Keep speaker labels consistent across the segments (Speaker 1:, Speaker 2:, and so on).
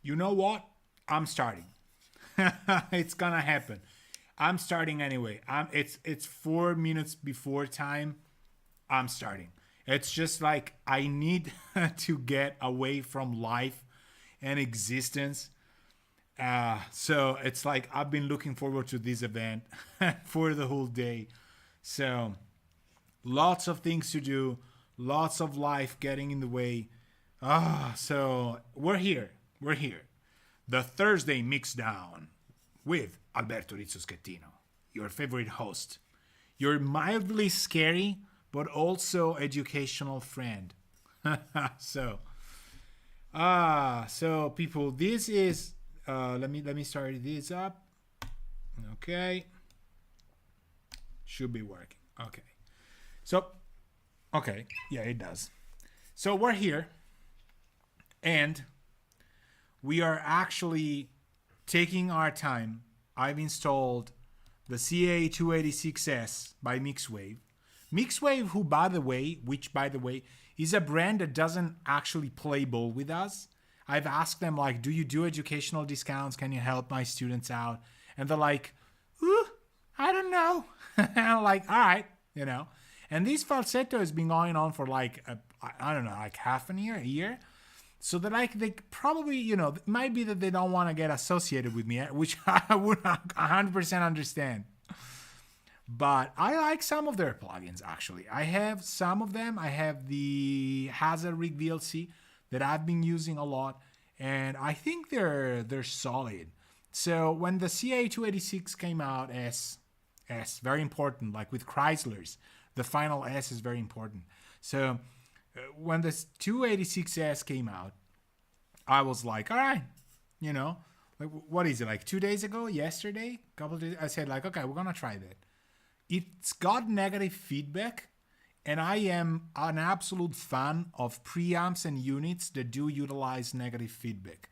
Speaker 1: You know what? I'm starting. It's gonna happen. I'm starting anyway. It's 4 minutes before time. I'm starting. It's just like I need to get away from life and existence. So it's like I've been looking forward to this event for the whole day. So lots of things to do, lots of life getting in the way. So we're here. We're here. The Thursday Mixdown with Alberto Rizzo Schettino, your favorite host, your mildly scary but also educational friend. so, so people, this is let me start this up. Okay, should be working. Okay, so okay, yeah, it does. So we're here, and we are actually taking our time. I've installed the CA286S by Mixwave. Mixwave, who by the way, is a brand that doesn't actually play ball with us. I've asked them like, do you do educational discounts? Can you help my students out? And they're like, ooh, I don't know. And I'm like, all right, you know. And this falsetto has been going on for like, I don't know, like half a year. So that like they probably, it might be that they don't want to get associated with me, which I would 100% understand. But I like some of their plugins actually. I have some of them. I have the Hazard Rig VLC that I've been using a lot, and I think they're solid. So when the CA286 came out, S very important, like with Chryslers, the final S is very important. So when the 286S came out, I was like, all right, like what is it, like 2 days ago, yesterday, couple of days, I said like, okay, we're gonna try that. It's got negative feedback, and I am an absolute fan of preamps and units that do utilize negative feedback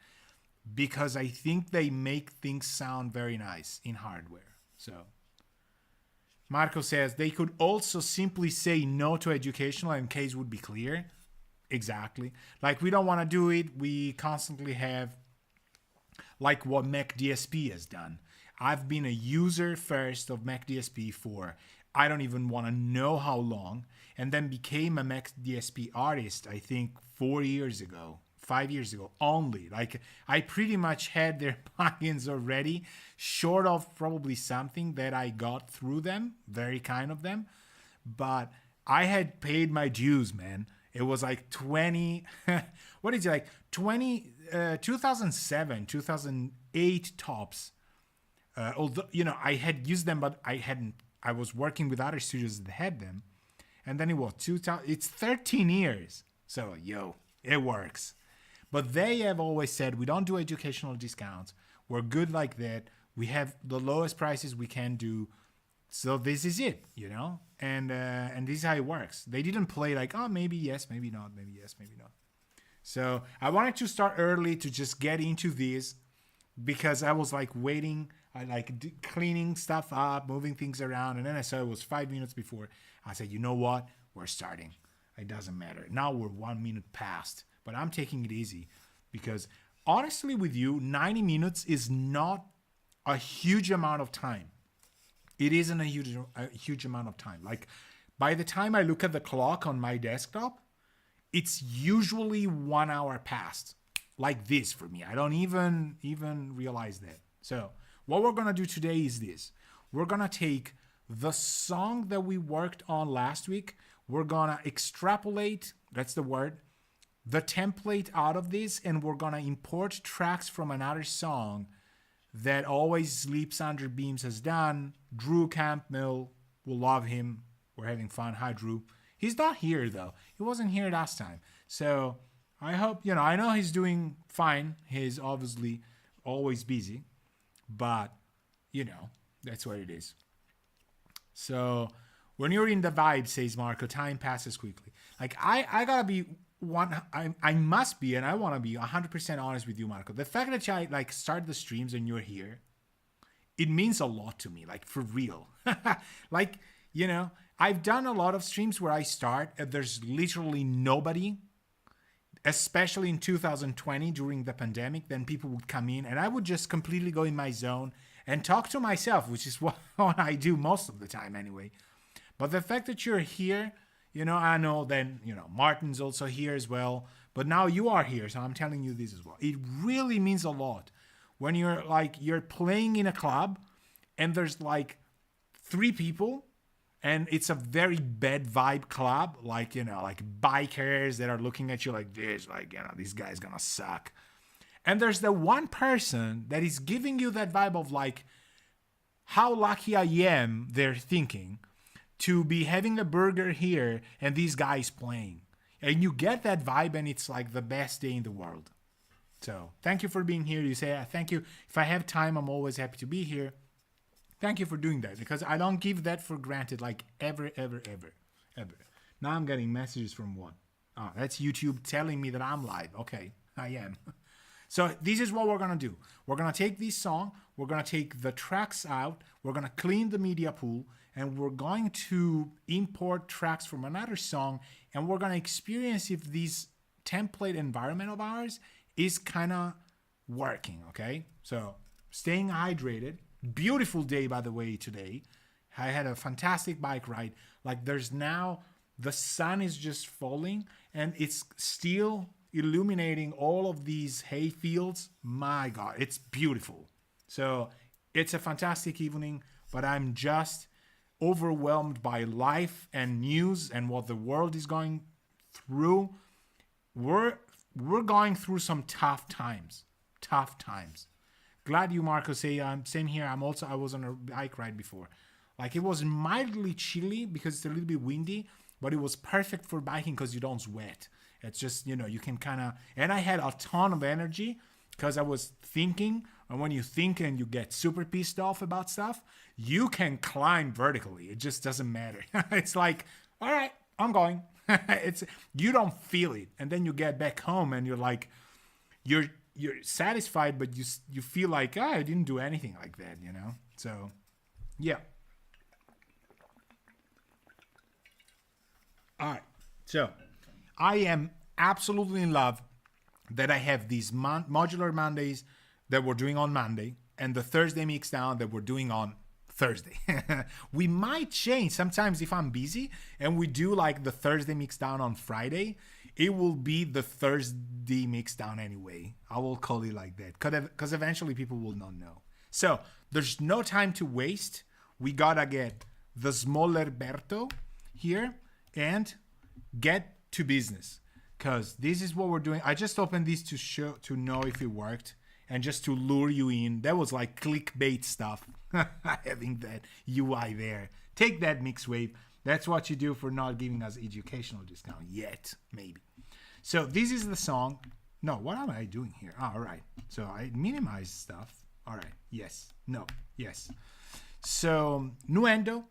Speaker 1: because I think they make things sound very nice in hardware. So Marco says they could also simply say no to educational and case would be clear. Exactly. Like we don't want to do it. We constantly have like what Mac DSP has done. I've been a user first of Mac DSP for I don't even want to know how long, and then became a Mac DSP artist, I think 4 years ago, 5 years ago only. Like I pretty much had their plugins already, short of probably something that I got through them, very kind of them. But I had paid my dues, man. It was like 20, what is it, like 2007, 2008 tops. Although I had used them, but I hadn't. I was working with other studios that had them, and then it was 2000. It's 13 years, so it works. But they have always said we don't do educational discounts. We're good like that. We have the lowest prices we can do. So this is it, and this is how it works. They didn't play like, oh, maybe yes, maybe not, maybe yes, maybe not. So I wanted to start early to just get into this because I was like waiting. I like cleaning stuff up, moving things around. And then I saw it was 5 minutes before. I said, you know what? We're starting. It doesn't matter. Now we're 1 minute past, but I'm taking it easy because honestly with you, 90 minutes is not a huge amount of time. It isn't a huge amount of time. Like by the time I look at the clock on my desktop, it's usually 1 hour past like this for me. I don't even realize that. So what we're going to do today is this. We're going to take the song that we worked on last week. We're going to extrapolate, that's the word, the template out of this, and we're going to import tracks from another song that Always Sleeps Under Beams has done. Drew Campmill, we'll love him. We're having fun. Hi, Drew. He's not here, though. He wasn't here last time. So I hope, I know he's doing fine. He's obviously always busy. But, that's what it is. So when you're in the vibe, says Marco, time passes quickly. Like, I gotta be I must be, and I want to be 100% honest with you, Marco. The fact that I, like, start the streams and you're here, it means a lot to me, like, for real. Like, I've done a lot of streams where I start and there's literally nobody. especially in 2020 during the pandemic, then people would come in and I would just completely go in my zone and talk to myself, which is what I do most of the time anyway. But the fact that you're here, I know then, Martin's also here as well, but now you are here, so I'm telling you this as well. It really means a lot when you're playing in a club and there's like 3 people and it's a very bad vibe club, like bikers that are looking at you like this, this guy's gonna suck. And there's the one person that is giving you that vibe of like, how lucky I am, they're thinking, to be having a burger here and these guys playing. And you get that vibe and it's like the best day in the world. So thank you for being here. You say, thank you. If I have time, I'm always happy to be here. Thank you for doing that because I don't give that for granted like ever. Now I'm getting messages from one. Oh, that's YouTube telling me that I'm live. Okay, I am. So this is what we're going to do. We're going to take this song. We're going to take the tracks out. We're going to clean the media pool. And we're going to import tracks from another song. And we're going to experience if this template environment of ours is kind of working, okay? So staying hydrated. Beautiful day, by the way, today. I had a fantastic bike ride. Like there's now, the sun is just falling and it's still illuminating all of these hay fields. My God, it's beautiful. So it's a fantastic evening, but I'm just overwhelmed by life and news and what the world is going through. We're going through some tough times. Glad you, Marco, say same here. I was on a bike ride before. Like it was mildly chilly because it's a little bit windy, but it was perfect for biking because you don't sweat. It's just, you can kind of, and I had a ton of energy because I was thinking, and when you think and you get super pissed off about stuff, you can climb vertically. It just doesn't matter. It's like, all right, I'm going. You don't feel it. And then you get back home and you're like, you're satisfied, but you feel like, I didn't do anything like that, So, yeah. All right. So, I am absolutely in love that I have these modular Mondays that we're doing on Monday and the Thursday Mixdown that we're doing on Thursday. We might change sometimes if I'm busy and we do like the Thursday Mixdown on Friday. It will be the Thursday Mixdown anyway. I will call it like that because eventually people will not know. So there's no time to waste. We gotta get the Smollerberto here and get to business because this is what we're doing. I just opened this to know if it worked and just to lure you in. That was like clickbait stuff. Having that UI there. Take that, Mixwave. That's what you do for not giving us educational discount yet, maybe. So this is the song. No, what am I doing here? Oh, all right. So I minimize stuff. All right. Yes. No. Yes. So Nuendo.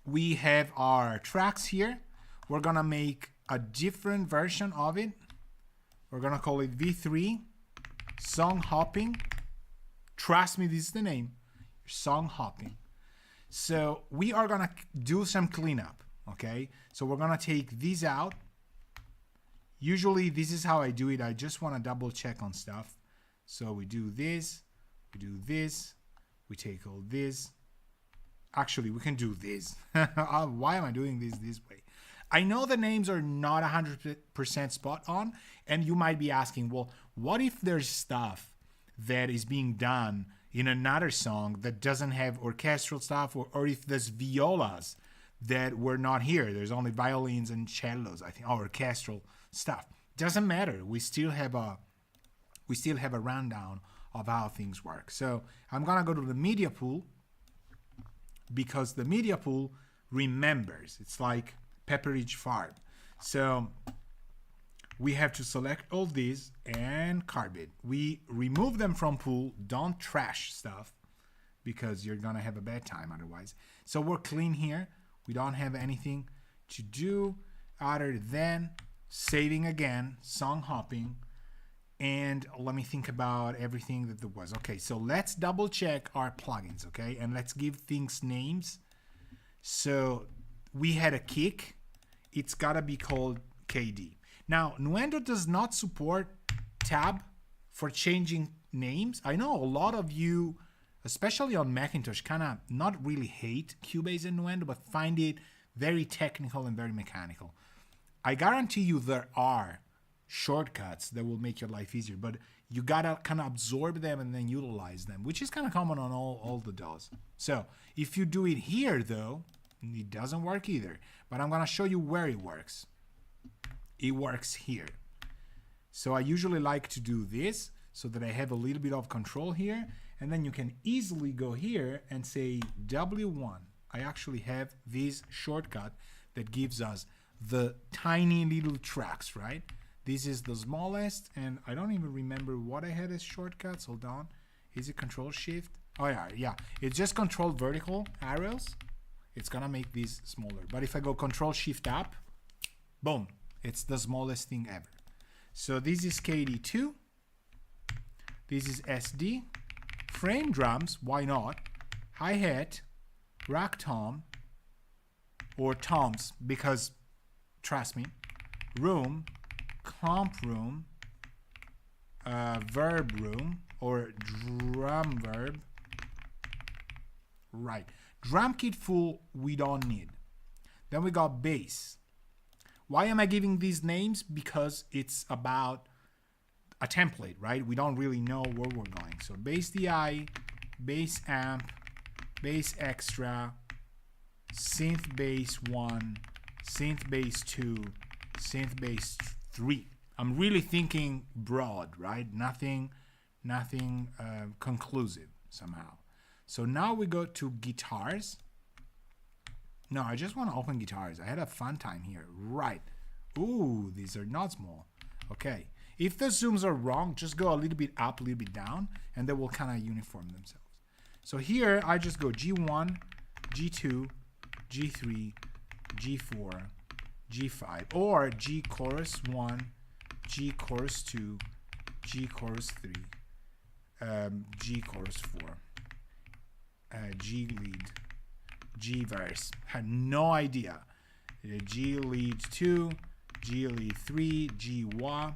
Speaker 1: We have our tracks here. We're going to make a different version of it. We're going to call it V3 Song Hopping. Trust me, this is the name. Song hopping. So we are going to do some cleanup. Okay. So we're going to take these out. Usually this is how I do it. I just want to double check on stuff. So we do this. We do this. We take all this. Actually, we can do this. Why am I doing this way? I know the names are not 100% spot on, and you might be asking, well, what if there's stuff that is being done in another song that doesn't have orchestral stuff, or if there's violas that were not here? There's only violins and cellos, I think, or orchestral stuff. Doesn't matter. We still have a rundown of how things work. So I'm gonna go to the media pool because the media pool remembers. It's like Pepperidge Farm. So we have to select all these and carb it. We remove them from pool. Don't trash stuff because you're gonna have a bad time otherwise. So we're clean here. We don't have anything to do other than saving again, song hopping, and let me think about everything that there was. Okay, so let's double check our plugins, okay? And let's give things names. So we had a kick. It's gotta be called KD. Now, Nuendo does not support tab for changing names. I know a lot of you, especially on Macintosh, kind of not really hate Cubase and Nuendo, but find it very technical and very mechanical. I guarantee you there are shortcuts that will make your life easier, but you gotta kind of absorb them and then utilize them, which is kind of common on all the DAWs. So if you do it here, though, it doesn't work either. But I'm gonna show you where it works. It works here. So I usually like to do this so that I have a little bit of control here, and then you can easily go here and say W1. I actually have this shortcut that gives us the tiny little tracks, right? This is the smallest, and I don't even remember what I had as shortcuts. Hold on. Is it Control Shift? Oh yeah. It's just Control vertical arrows. It's gonna make these smaller. But if I go Control Shift up, boom, it's the smallest thing ever. So this is KD2. This is SD. Frame drums, why not? Hi-hat, rack tom, or toms, because trust me, room, comp room, verb room, or drum verb. Right. Drum kit full, we don't need. Then we got bass. Why am I giving these names? Because it's about a template, right? We don't really know where we're going. So bass DI, bass amp, bass extra, synth bass 1, synth bass 2, synth bass 3. I'm really thinking broad, right? Nothing conclusive somehow. So now we go to guitars. No, I just want to open guitars. I had a fun time here. Right. Ooh, these are not small. Okay. If the zooms are wrong, just go a little bit up, a little bit down, and they will kind of uniform themselves. So here, I just go G1, G2, G3, G4, G5, or G chorus 1, G chorus 2, G chorus 3, G chorus 4, G lead, G verse. Had no idea. G lead 2, G lead 3, G wah,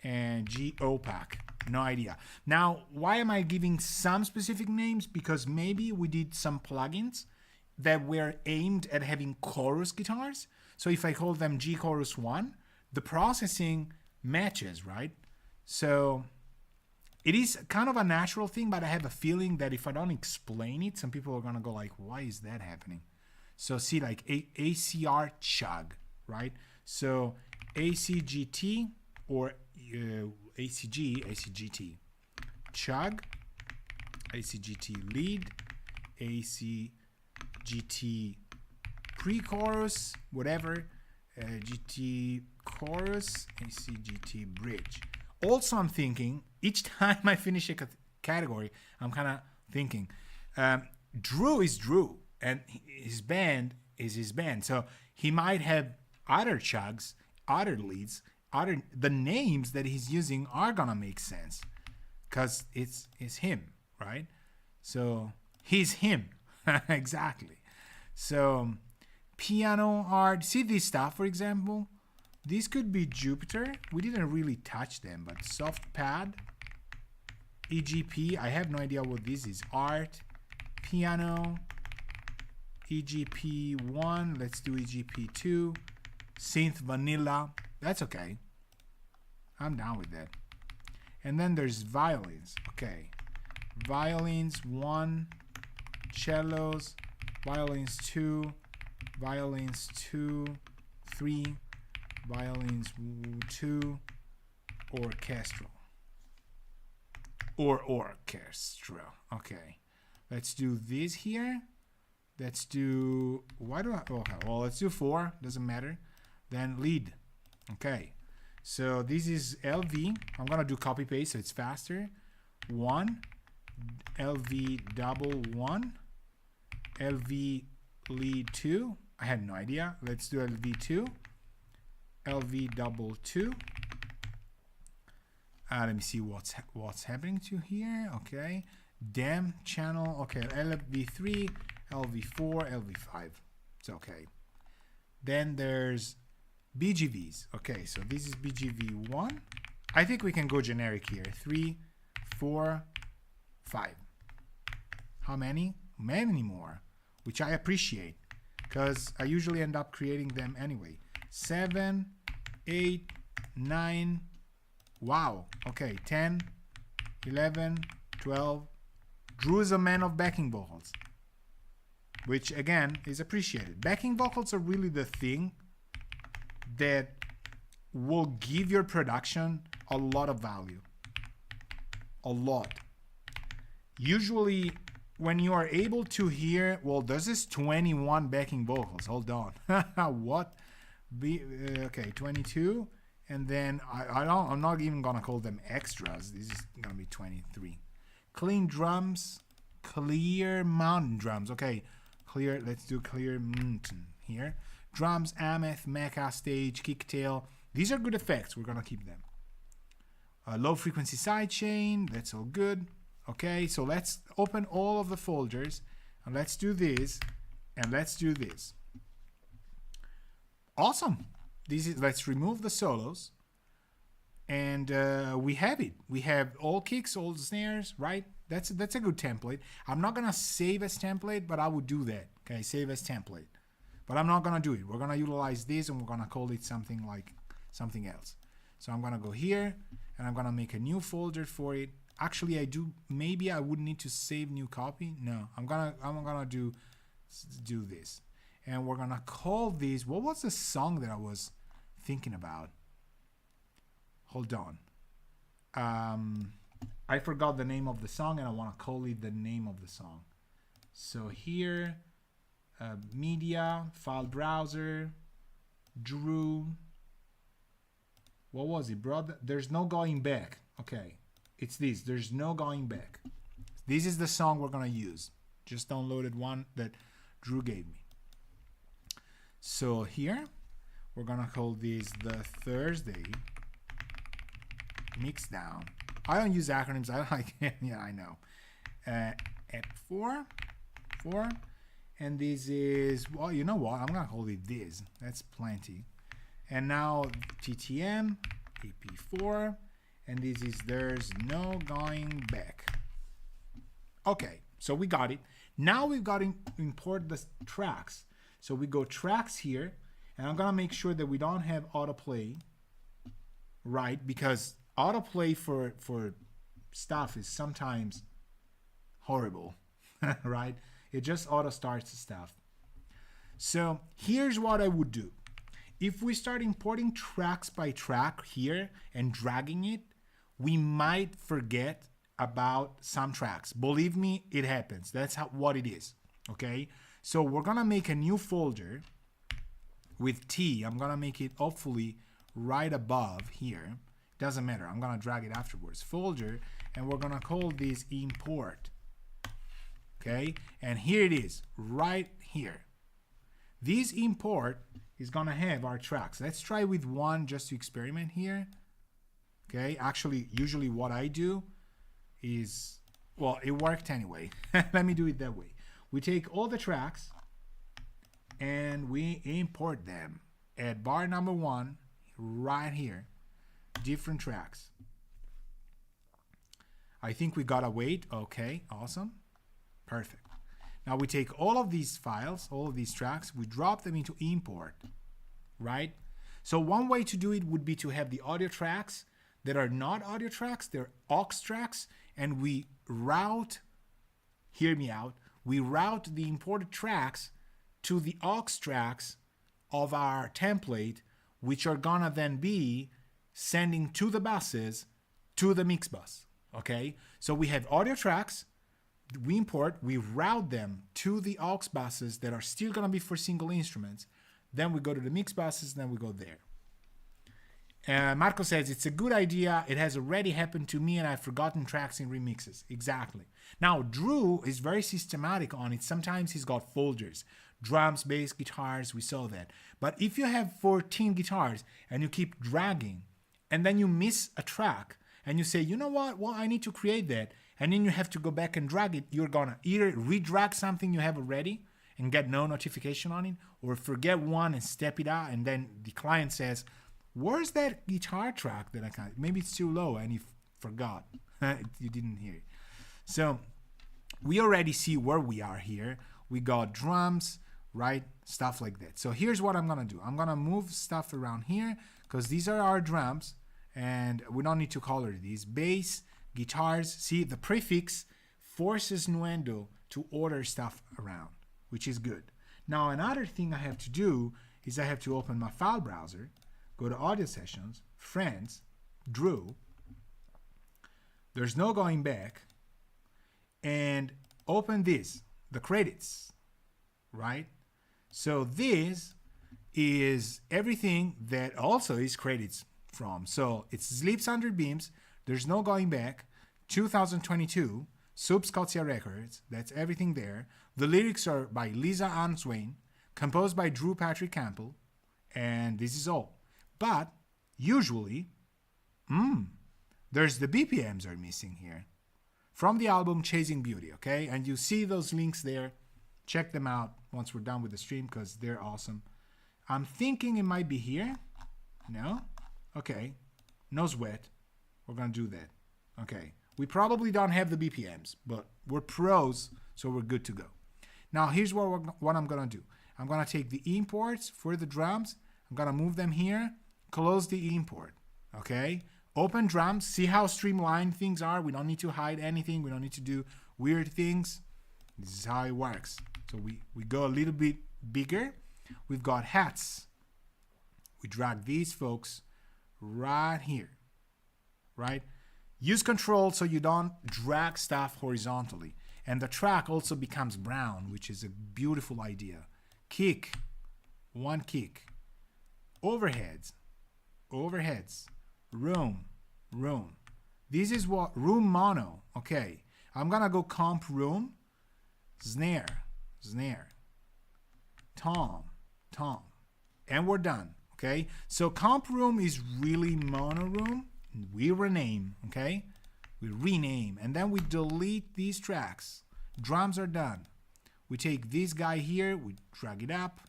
Speaker 1: and G opaque. No idea. Now, why am I giving some specific names? Because maybe we did some plugins that were aimed at having chorus guitars. So if I call them G chorus 1, the processing matches, right? So it is kind of a natural thing, but I have a feeling that if I don't explain it, some people are going to go like, why is that happening? So see, like ACR chug, right? So ACGT or ACGT, chug, ACGT lead, ACGT pre-chorus, whatever, GT chorus, ACGT bridge. Also, I'm thinking, each time I finish a category, I'm kind of thinking, Drew is Drew, and his band is his band. So he might have other chugs, other leads, the names that he's using are gonna make sense because it's him, right? So he's him. Exactly. So piano art, see this stuff, for example, this could be Jupiter. We didn't really touch them, but soft pad, EGP, I have no idea what this is. Art, piano, EGP1, let's do EGP2, synth vanilla, that's okay. I'm down with that. And then there's violins. Okay. Violins 1, cellos, violins 2, violins 2, 3, violins 2, orchestral. Or orchestral. Okay. Let's do this here. Let's do, why do I, okay, well, let's do 4, doesn't matter. Then lead. Okay. So this is LV. I'm gonna do copy paste so it's faster. 1, LV double 1, LV lead 2. I had no idea. Let's do LV 2, LV double 2. Let me see what's happening to here. Okay, DEM channel. Okay, LV3, LV4, LV5. It's okay. Then there's BGVs. Okay, so this is BGV1. I think we can go generic here. 3, 4, 5. How many? Many more, which I appreciate because I usually end up creating them anyway. 7, 8, 9. Wow. Okay, 10, 11, 12. Drew is a man of backing vocals, which again is appreciated. Backing vocals are really the thing that will give your production a lot of value. A lot. Usually when you are able to hear, well, this is 21 backing vocals. Hold on. What? Okay, 22. And then I'm not even gonna call them extras. This is gonna be 23. Clean drums, clear mountain drums. Okay, clear. Let's do clear mountain here. Drums, Ameth, Mecha, stage, kicktail. These are good effects. We're gonna keep them. Low frequency sidechain. That's all good. Okay, so let's open all of the folders and let's do this and let's do this. Awesome. Let's remove the solos and we have it. We have all kicks, all snares, right? That's a good template. I'm not gonna save as template, but I would do that. Okay, save as template. But I'm not gonna do it. We're gonna utilize this and we're gonna call it something like something else. So I'm gonna go here and I'm gonna make a new folder for it. Actually, I do. Maybe I wouldn't need to save new copy. No, I'm gonna do this, and we're gonna call this. What was the song that I was thinking about? Hold on. I forgot the name of the song, and I want to call it the name of the song. So here, media, file browser, Drew. What was it, brother? There's no going back. Okay. It's this. There's no going back. This is the song we're going to use. Just downloaded one that Drew gave me. So here, we're going to call this the Thursday Mixdown. I don't use acronyms. I like yeah, I know. F4. And this is, well, you know what? I'm going to call it this. That's plenty. And now TTM, EP4. And this is there's no going back. Okay, so we got it. Now we've got to import the tracks. So we go tracks here, and I'm gonna make sure that we don't have autoplay, right? Because autoplay for stuff is sometimes horrible, right? It just auto starts the stuff. So here's what I would do. If we start importing tracks by track here and dragging it, we might forget about some tracks. Believe me, it happens. That's what it is. Okay, so we're gonna make a new folder with T. I'm gonna make it hopefully right above here. Doesn't matter. I'm gonna drag it afterwards. Folder, and we're gonna call this import. Okay, and here it is, right here. This import is gonna have our tracks. Let's try with one just to experiment here. Okay, actually, usually what I do is, well, it worked anyway. Let me do it that way. We take all the tracks and we import them at bar number 1 right here. Different tracks. I think we gotta wait. Okay, awesome. Perfect. Now we take all of these files, all of these tracks, we drop them into import, right? So one way to do it would be to have the audio tracks that are not audio tracks, they're aux tracks, and we route, hear me out, we route the imported tracks to the aux tracks of our template, which are gonna then be sending to the buses to the mix bus, okay? So we have audio tracks, we import, we route them to the aux buses that are still gonna be for single instruments, then we go to the mix buses, then we go there. Marco says, it's a good idea. It has already happened to me and I've forgotten tracks in remixes. Exactly. Now, Drew is very systematic on it. Sometimes he's got folders. Drums, bass, guitars, we saw that. But if you have 14 guitars and you keep dragging and then you miss a track and you say, you know what? Well, I need to create that. And then you have to go back and drag it. You're going to either redrag something you have already and get no notification on it, or forget one and step it out, and then the client says, where's that guitar track that I can't, maybe it's too low, and you forgot. You didn't hear it. So we already see where we are here. We got drums, right? Stuff like that. So here's what I'm gonna do. I'm gonna move stuff around here because these are our drums and we don't need to color these. Bass, guitars. See, the prefix forces Nuendo to order stuff around, which is good. Now another thing I have to do is I have to open my file browser, go to audio sessions, friends, Drew. There's no going back, and open this, the credits, right? So this is everything that also is credits from. So it's Sleeps Under Beams, There's No Going Back, 2022, Sub Scotia Records, that's everything there. The lyrics are by Lisa Ann Swain, composed by Drew Patrick Campbell, and this is all. But usually, there's the BPMs are missing here from the album Chasing Beauty, okay? And you see those links there. Check them out once we're done with the stream because they're awesome. I'm thinking it might be here. No? Okay. No sweat. We're going to do that. Okay. We probably don't have the BPMs, but we're pros, so we're good to go. Now, here's what I'm going to do. I'm going to take the imports for the drums. I'm going to move them here. Close the import. Okay? Open drums. See how streamlined things are. We don't need to hide anything. We don't need to do weird things. This is how it works. So we go a little bit bigger. We've got hats. We drag these folks right here. Right? Use control so you don't drag stuff horizontally. And the track also becomes brown, which is a beautiful idea. Kick. One kick. Overheads. Overheads. Room. This is what room mono. Okay. I'm gonna go comp room. Snare. Tom. And we're done. Okay. So comp room is really mono room. We rename. Okay. We rename and then we delete these tracks. Drums are done. We take this guy here. We drag it up.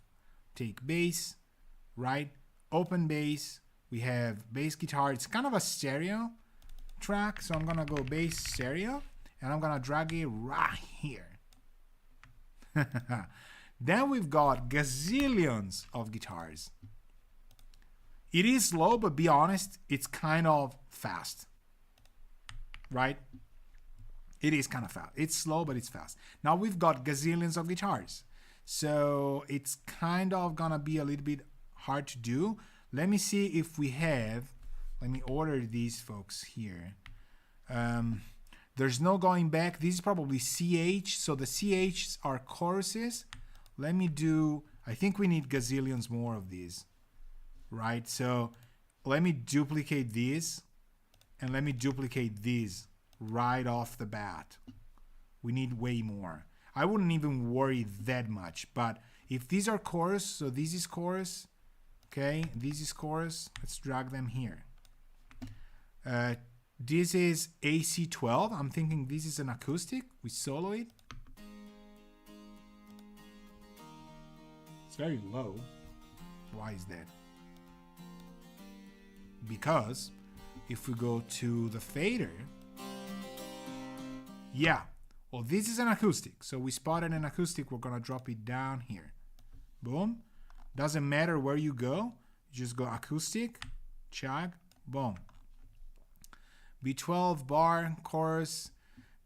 Speaker 1: Take bass. Right. Open bass. We have bass guitar. It's kind of a stereo track. So I'm going to go bass stereo. And I'm going to drag it right here. Then we've got gazillions of guitars. It is slow, but be honest, it's kind of fast. Right? It is kind of fast. It's slow, but it's fast. Now we've got gazillions of guitars. So it's kind of going to be a little bit hard to do. Let me see if we have, let me order these folks here. There's no going back. This is probably CH. So the CHs are choruses. Let me do, I think we need gazillions more of these. Right? So let me duplicate these. And let me duplicate these right off the bat. We need way more. I wouldn't even worry that much. But if these are chorus, so this is chorus. Okay, this is chorus. Let's drag them here. This is AC12. I'm thinking this is an acoustic. We solo it. It's very low. Why is that? Because if we go to the fader, yeah. Well, this is an acoustic. So we spotted an acoustic. We're going to drop it down here. Boom. Doesn't matter where you go. You just go acoustic, chag, boom. B12 bar, chorus.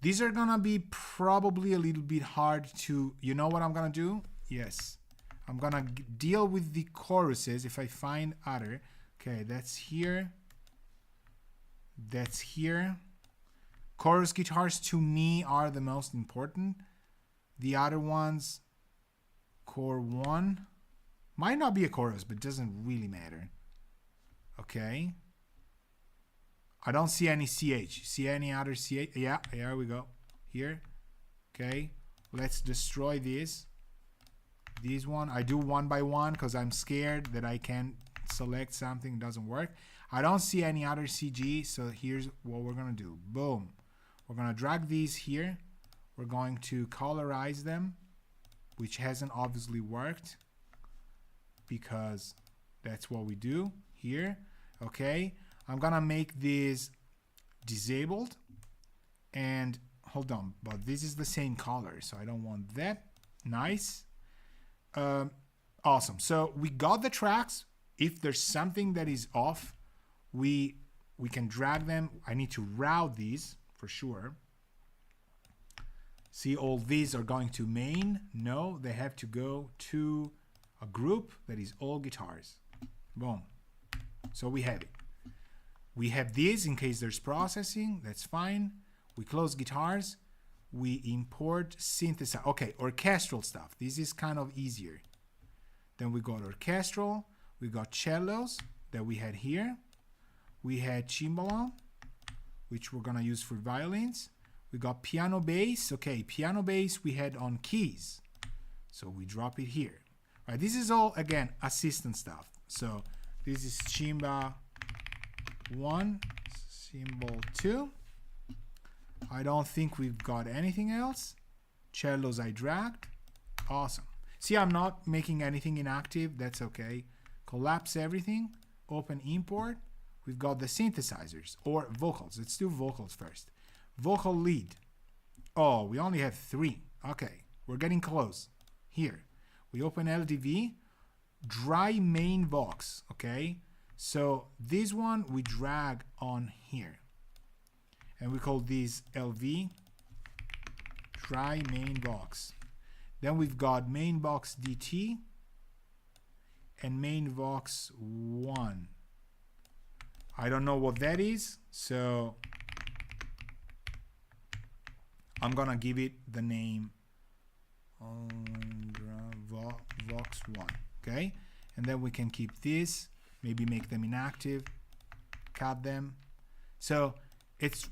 Speaker 1: These are going to be probably a little bit hard to, you know what I'm going to do? Yes. I'm going to deal with the choruses if I find other. Okay, that's here. That's here. Chorus guitars to me are the most important. The other ones, core 1. Might not be a chorus, but it doesn't really matter. Okay. I don't see any CH. See any other CH? Yeah, here we go. Here. Okay. Let's destroy this. This one. I do one by one because I'm scared that I can't select something. It doesn't work. I don't see any other CG. So here's what we're going to do. Boom. We're going to drag these here. We're going to colorize them. which hasn't obviously worked because that's what we do here. Okay, I'm gonna make this disabled, and hold on, but this is the same color, so I don't want that. Nice. Awesome. So we got the tracks. If there's something that is off, we can drag them. I need to route these for sure. See, all these are going to main. No, they have to go to a group that is all guitars. Boom. So we have it. We have these in case there's processing. That's fine. We close guitars. We import synthesizer. Okay, orchestral stuff. This is kind of easier. Then we got orchestral. We got cellos that we had here. We had cimbalom, which we're gonna use for violins. We got piano bass. Okay, piano bass we had on keys. So we drop it here. All right, this is all, again, assistant stuff. So this is cimba 1, cymbal 2. I don't think we've got anything else. Cellos I dragged. Awesome. See, I'm not making anything inactive. That's okay. Collapse everything. Open import. We've got the synthesizers or vocals. Let's do vocals first. Vocal lead. Oh, we only have 3. Okay, we're getting close. Here, we open LDV. Dry main vox. Okay, so this one we drag on here. And we call this LV, dry main box. Then we've got main box DT and main box 1. I don't know what that is, so I'm gonna give it the name Vox 1, okay? And then we can keep this, maybe make them inactive, cut them. So it's,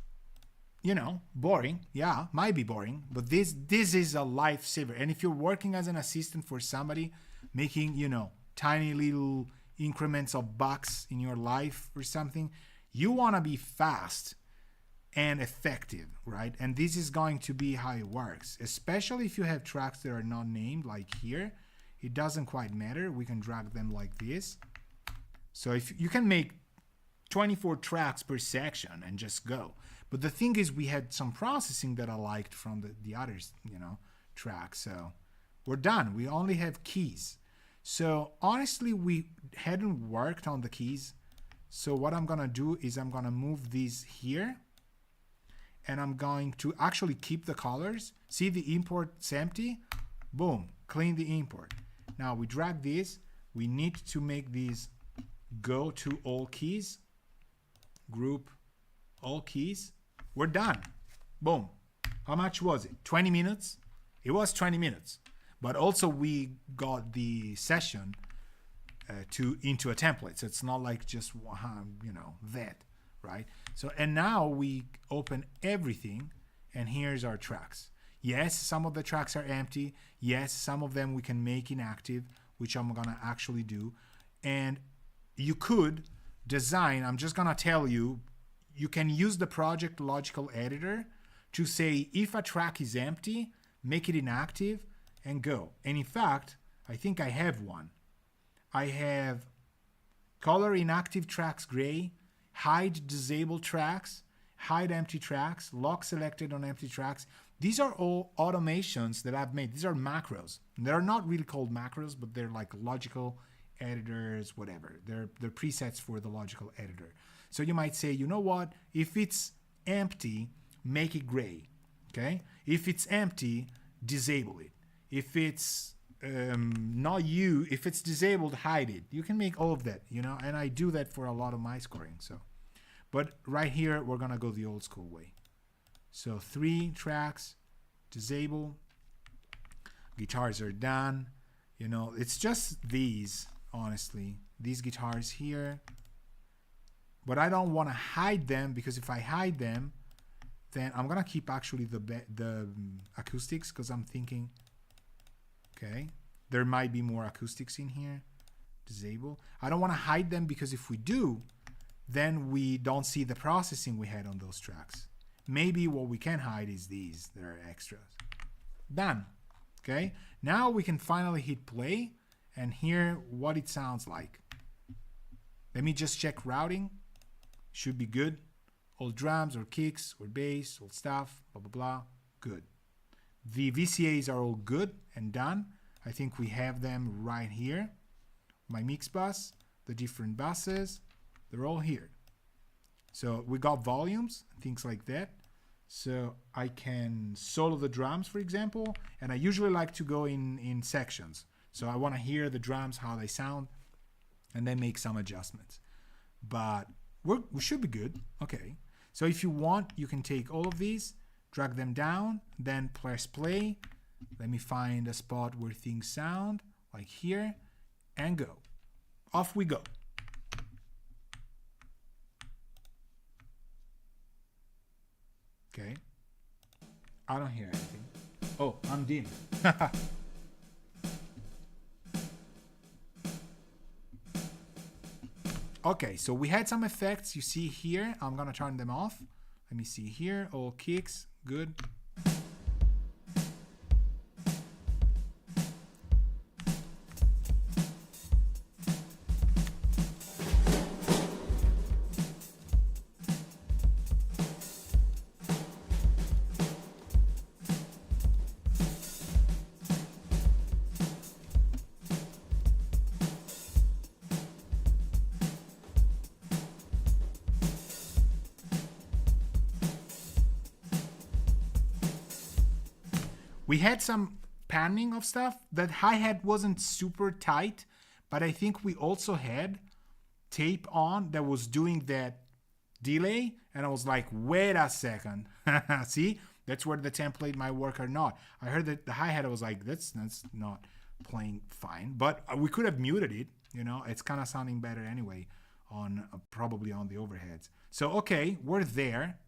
Speaker 1: you know, boring. Yeah, might be boring, but this is a lifesaver. And if you're working as an assistant for somebody, making, you know, tiny little increments of bucks in your life or something, you want to be fast and effective, right? And this is going to be how it works, especially if you have tracks that are not named, like here. It doesn't quite matter. We can drag them like this. So if you can make 24 tracks per section and just go. But the thing is, we had some processing that I liked from the others, you know, tracks. So we're done. We only have keys. So honestly, we hadn't worked on the keys. So what I'm gonna do is I'm gonna move these here, and I'm going to actually keep the colors. See, the import's empty. Boom, clean the import. Now we drag this. We need to make these go to all keys. Group all keys. We're done. Boom. How much was it? 20 minutes? It was 20 minutes. But also we got the session into a template. So it's not like just, you know, that, right? So, and now we open everything, and here's our tracks. Yes, some of the tracks are empty. Yes, some of them we can make inactive, which I'm gonna actually do. And you could design, I'm just gonna tell you, you can use the project logical editor to say if a track is empty, make it inactive and go. And in fact, I think I have one. I have color inactive tracks gray, hide disabled tracks, hide empty tracks, lock selected on empty tracks. These are all automations that I've made. These are macros. They're not really called macros, but they're like logical editors, whatever. They're presets for the logical editor. So you might say, you know what? If it's empty, make it gray, okay? If it's empty, disable it. If it's if it's disabled, hide it. You can make all of that, you know? And I do that for a lot of my scoring, so. But right here, we're gonna go the old school way. So 3 tracks, disable, guitars are done. You know, it's just these, honestly. These guitars here. But I don't want to hide them, because if I hide them, then I'm going to keep actually the acoustics, because I'm thinking, okay, there might be more acoustics in here. Disable. I don't want to hide them, because if we do, then we don't see the processing we had on those tracks. Maybe what we can hide is these that are extras. Done. Okay, now we can finally hit play and hear what it sounds like. Let me just check routing. Should be good. All drums or kicks or bass, all stuff, blah, blah, blah. Good. The VCAs are all good and done. I think we have them right here. My mix bus, the different buses, they're all here. So we got volumes, things like that. So I can solo the drums, for example, and I usually like to go in sections. So I want to hear the drums, how they sound, and then make some adjustments. But we should be good. Okay. So if you want, you can take all of these, drag them down, then press play. Let me find a spot where things sound, like here, and go. Off we go. Okay. I don't hear anything. Oh, I'm dim. Okay, so we had some effects you see here. I'm gonna turn them off. Let me see here. All kicks, good. We had some panning of stuff. That hi-hat wasn't super tight, but I think we also had tape on that was doing that delay, and I was like, wait a second. See, that's where the template might work or not. I heard that the hi-hat, I was like, that's not playing fine, but we could have muted it. You know, it's kind of sounding better anyway on probably on the overheads. So okay, we're there.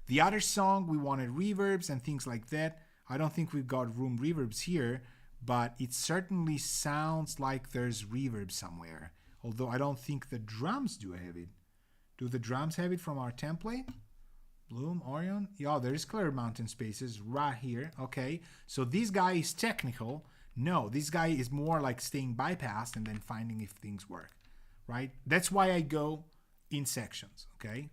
Speaker 1: The other song, we wanted reverbs and things like that. I don't think we've got room reverbs here, but it certainly sounds like there's reverb somewhere. Although I don't think the drums do have it. Do the drums have it from our template? Bloom, Orion? Yeah, there's clear mountain spaces right here. Okay, so this guy is technical. No, this guy is more like staying bypassed and then finding if things work, right? That's why I go in sections, okay?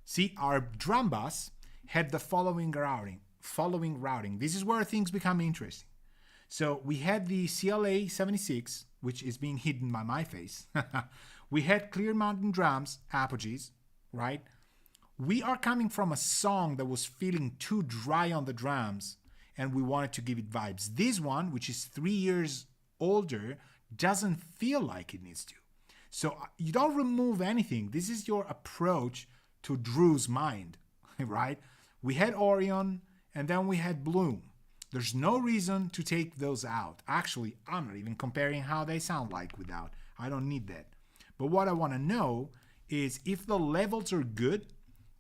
Speaker 1: See, our drum bus had the following routing. This is where things become interesting. So we had the CLA 76, which is being hidden by my face. We had clear mountain drums, apogees, right? We are coming from a song that was feeling too dry on the drums, and we wanted to give it vibes. This one, which is 3 years older, doesn't feel like it needs to. So you don't remove anything. This is your approach to Drew's mind, right? We had Orion, and then we had Bloom. There's no reason to take those out. Actually, I'm not even comparing how they sound like without. I don't need that. But what I want to know is if the levels are good,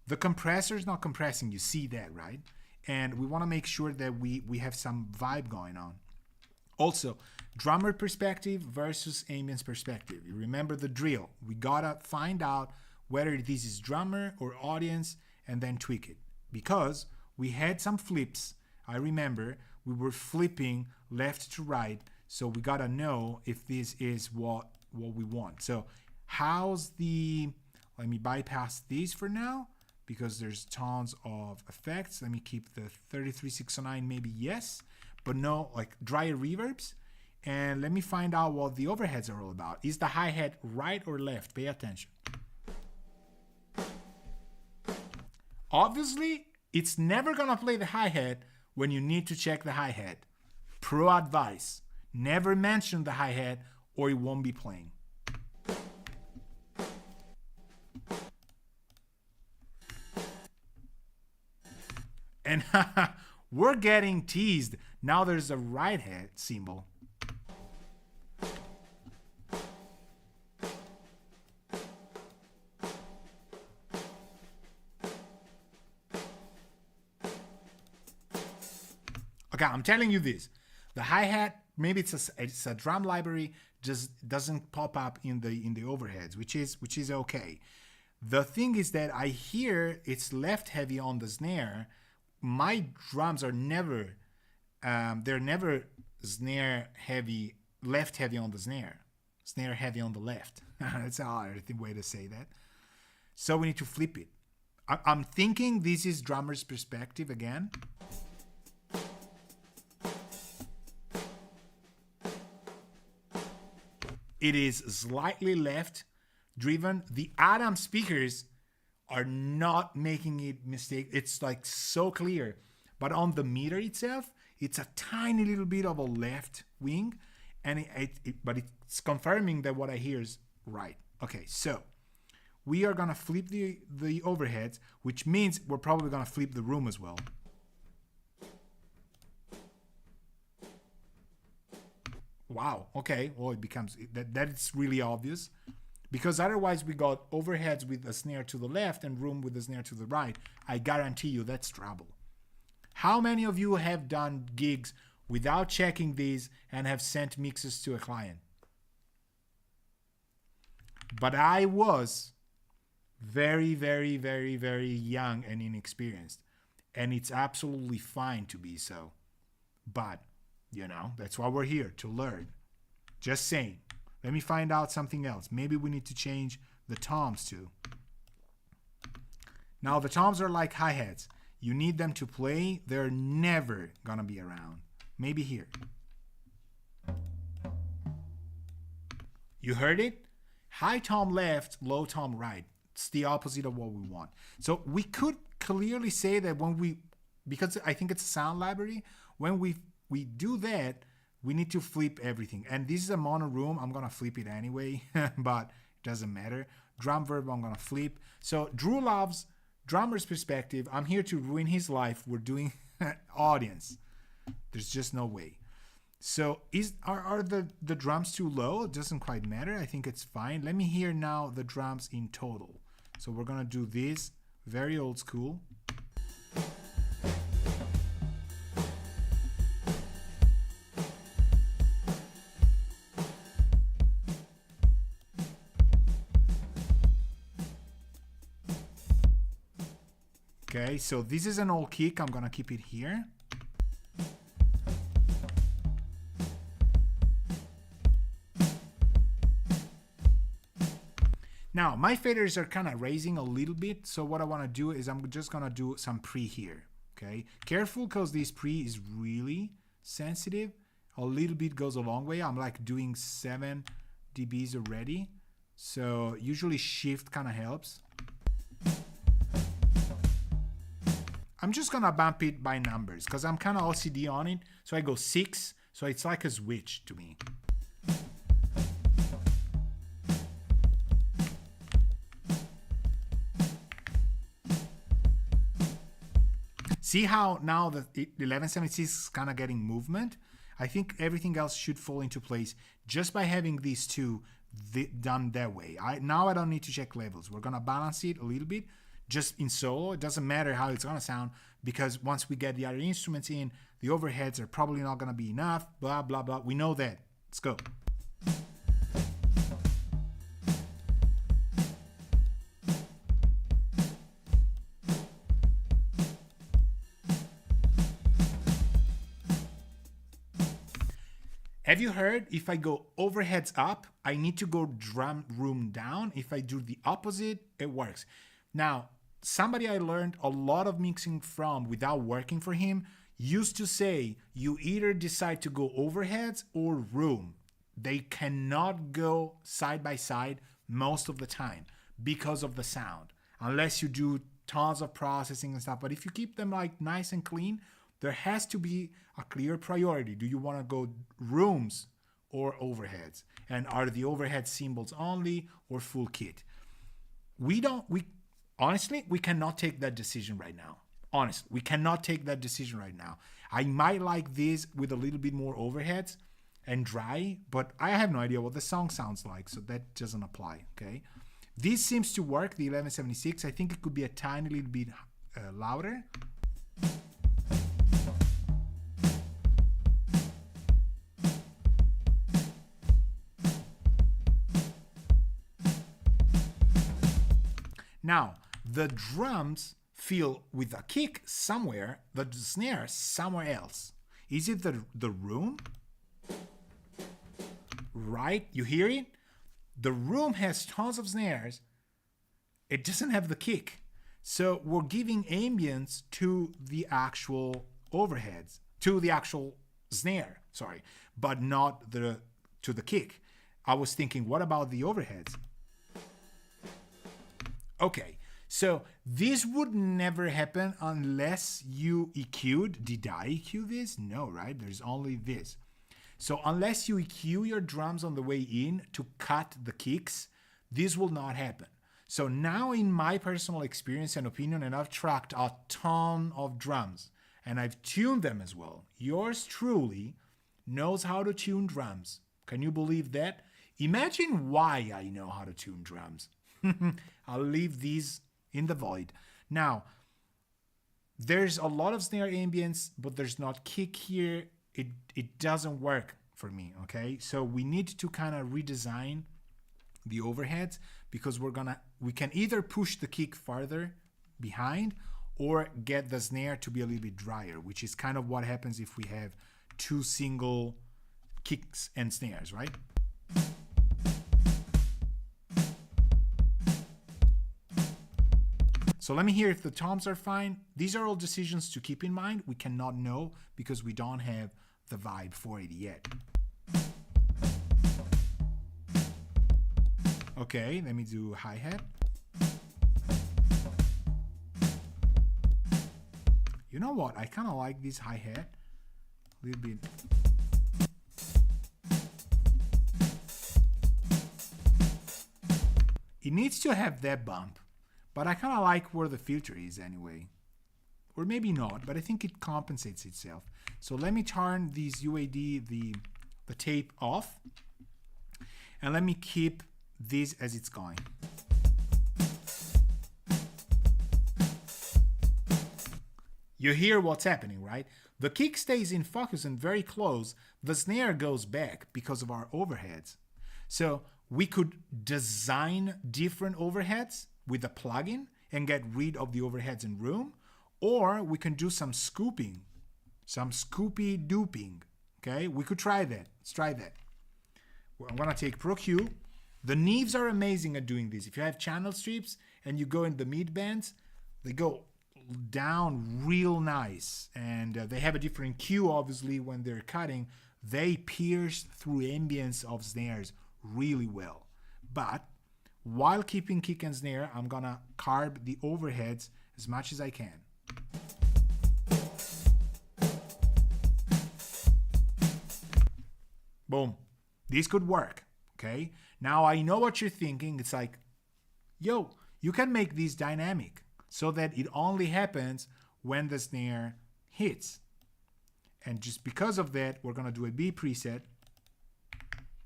Speaker 1: the compressor is not compressing. You see that, right? And we want to make sure that we have some vibe going on. Also, drummer perspective versus ambience perspective. You remember the drill. We got to find out whether this is drummer or audience, and then tweak it. Because we had some flips. I remember we were flipping left to right, so we gotta know if this is what we want. So let me bypass these for now, because there's tons of effects. Let me keep the 33609, maybe yes, but no, like drier reverbs. And let me find out what the overheads are all about. Is the hi-hat right or left? Pay attention. Obviously, it's never gonna play the hi-hat when you need to check the hi-hat. Pro advice, never mention the hi-hat or it won't be playing. And we're getting teased. Now there's a right hat symbol. Okay, I'm telling you this. The hi-hat, maybe it's a drum library, just doesn't pop up in the overheads, which is okay. The thing is that I hear it's left heavy on the snare. My drums are never, they're never snare heavy, left heavy on the snare. Snare heavy on the left. That's a hard way to say that. So we need to flip it. I'm thinking this is drummer's perspective again. It is slightly left driven. The Adam speakers are not making it mistake. It's like so clear. But on the meter itself, it's a tiny little bit of a left wing. And but it's confirming that what I hear is right. Okay, so we are gonna flip the overheads, which means we're probably gonna flip the room as well. Wow, okay, well, it becomes, that's really obvious. Because otherwise we got overheads with a snare to the left and room with a snare to the right. I guarantee you that's trouble. How many of you have done gigs without checking these and have sent mixes to a client? But I was very, very, very, very young and inexperienced. And it's absolutely fine to be so. But, you know, that's why we're here, to learn. Just saying. Let me find out something else. Maybe we need to change the toms too. Now, the toms are like hi-hats. You need them to play. They're never gonna be around. Maybe here. You heard it? High tom left, low tom right. It's the opposite of what we want. So we could clearly say that when we, because I think it's a sound library, when we do that, we need to flip everything. And this is a mono room. I'm going to flip it anyway, but it doesn't matter. Drum verb, I'm going to flip. So Drew loves drummer's perspective. I'm here to ruin his life. We're doing audience. There's just no way. So are the drums too low? It doesn't quite matter. I think it's fine. Let me hear now the drums in total. So we're going to do this very old school. Okay, so this is an old kick. I'm gonna keep it here. Now, my faders are kind of raising a little bit. So what I wanna do is I'm just gonna do some pre here, okay? Careful, because this pre is really sensitive. A little bit goes a long way. I'm like doing 7 dBs already. So usually shift kind of helps. I'm just gonna bump it by numbers because I'm kind of OCD on it. So I go 6, so it's like a switch to me. See how now the 1176 is kind of getting movement? I think everything else should fall into place just by having these two done that way. Now I don't need to check levels. We're gonna balance it a little bit. Just in solo, it doesn't matter how it's gonna sound, because once we get the other instruments in, the overheads are probably not gonna be enough, blah, blah, blah. We know that. Let's go. Have you heard, if I go overheads up, I need to go drum room down. If I do the opposite, it works. Now, somebody I learned a lot of mixing from without working for him used to say, you either decide to go overheads or room. They cannot go side by side most of the time because of the sound, unless you do tons of processing and stuff. But if you keep them like nice and clean, there has to be a clear priority. Do you want to go rooms or overheads? And are the overhead cymbals only or full kit? Honestly, we cannot take that decision right now. Honestly, we cannot take that decision right now. I might like this with a little bit more overheads and dry, but I have no idea what the song sounds like, so that doesn't apply, okay? This seems to work, the 1176. I think it could be a tiny little bit louder. Now, the drums feel with a kick somewhere, the snare somewhere else. Is it the room? Right? You hear it? The room has tons of snares. It doesn't have the kick. So we're giving ambience to the actual overheads, to the actual snare, sorry, but not to the kick. I was thinking, what about the overheads? Okay, so this would never happen unless you EQ'd. Did I EQ this? No, right? There's only this. So unless you EQ your drums on the way in to cut the kicks, this will not happen. So now in my personal experience and opinion, and I've tracked a ton of drums, and I've tuned them as well. Yours truly knows how to tune drums. Can you believe that? Imagine why I know how to tune drums. I'll leave these in the void. Now, there's a lot of snare ambience, but there's not kick here. It doesn't work for me, okay? So we need to kind of redesign the overheads, because we can either push the kick farther behind or get the snare to be a little bit drier, which is kind of what happens if we have two single kicks and snares, right? So let me hear if the toms are fine. These are all decisions to keep in mind. We cannot know because we don't have the vibe for it yet. Okay, let me do hi-hat. You know what? I kind of like this hi-hat. A little bit. It needs to have that bump, but I kind of like where the filter is anyway. Or maybe not, but I think it compensates itself. So let me turn these UAD, the tape off, and let me keep this as it's going. You hear what's happening, right? The kick stays in focus and very close. The snare goes back because of our overheads. So we could design different overheads with a plugin and get rid of the overheads in room, or we can do some scooping, some scoopy duping. Okay, we could try that. Let's try that. I'm gonna take Pro Q. The Neves are amazing at doing this. If you have channel strips and you go in the mid bands, they go down real nice, and they have a different Q obviously when they're cutting. They pierce through ambience of snares really well. But while keeping kick and snare, I'm gonna carb the overheads as much as I can. Boom. This could work, okay? Now I know what you're thinking. It's like, yo, you can make this dynamic so that it only happens when the snare hits. And just because of that, we're gonna do a B preset.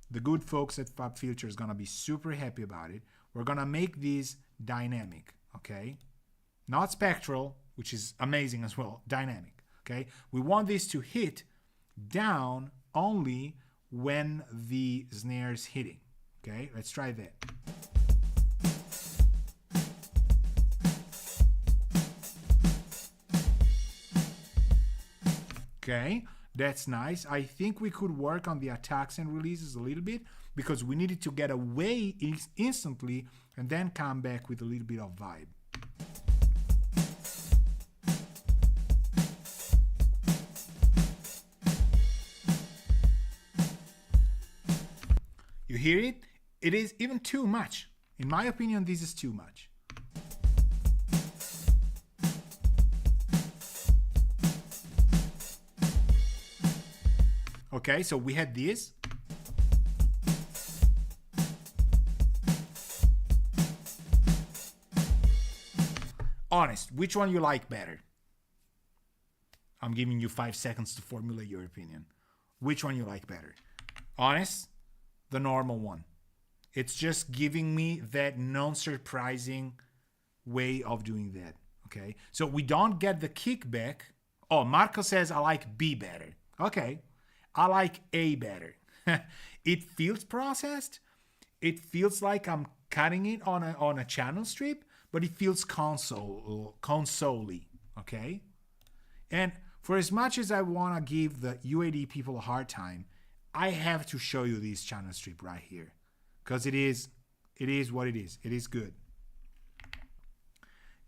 Speaker 1: The good folks at FabFilter is gonna be super happy about it. We're gonna make these dynamic, okay? Not spectral, which is amazing as well, dynamic, okay? We want this to hit down only when the snare is hitting, okay? Let's try that. Okay, that's nice. I think we could work on the attacks and releases a little bit because we needed to get away instantly and then come back with a little bit of vibe. You hear it? It is even too much. In my opinion, this is too much. Okay, so we had this. Honest, which one you like better? I'm giving you 5 seconds to formulate your opinion. Which one you like better? Honest, the normal one. It's just giving me that non-surprising way of doing that, okay? So we don't get the kickback. Oh, Marco says I like B better. Okay, I like A better. It feels processed. It feels like I'm cutting it on a channel strip, but it feels console-y, okay? And for as much as I want to give the UAD people a hard time, I have to show you this channel strip right here, because it is what it is. It is good.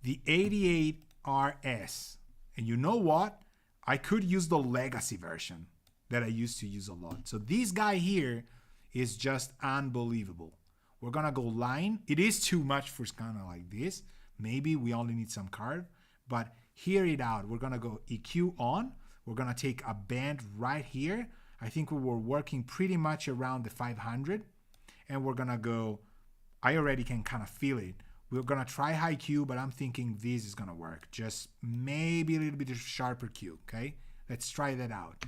Speaker 1: The 88RS, and you know what? I could use the legacy version that I used to use a lot. So this guy here is just unbelievable. We're gonna go line. It is too much for kind of like this. Maybe we only need some curve, but hear it out. We're gonna go EQ on. We're gonna take a band right here. I think we were working pretty much around the 500, and we're gonna go, I already can kind of feel it. We're gonna try high Q, but I'm thinking this is gonna work. Just maybe a little bit of sharper Q, okay? Let's try that out.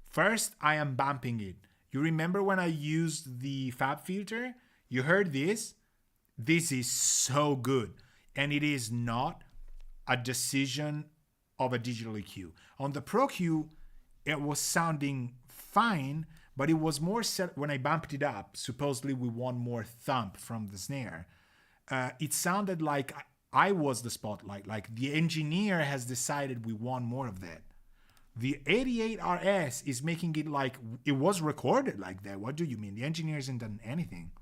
Speaker 1: First, I am bumping it. You remember when I used the Fab filter? You heard this? This is so good. And it is not a decision of a digital EQ. On the Pro Q, it was sounding fine, but it was more set when I bumped it up. Supposedly we want more thump from the snare. It sounded like I was the spotlight, like the engineer has decided we want more of that. The 88RS is making it like it was recorded like that. What do you mean? The engineer hasn't done anything.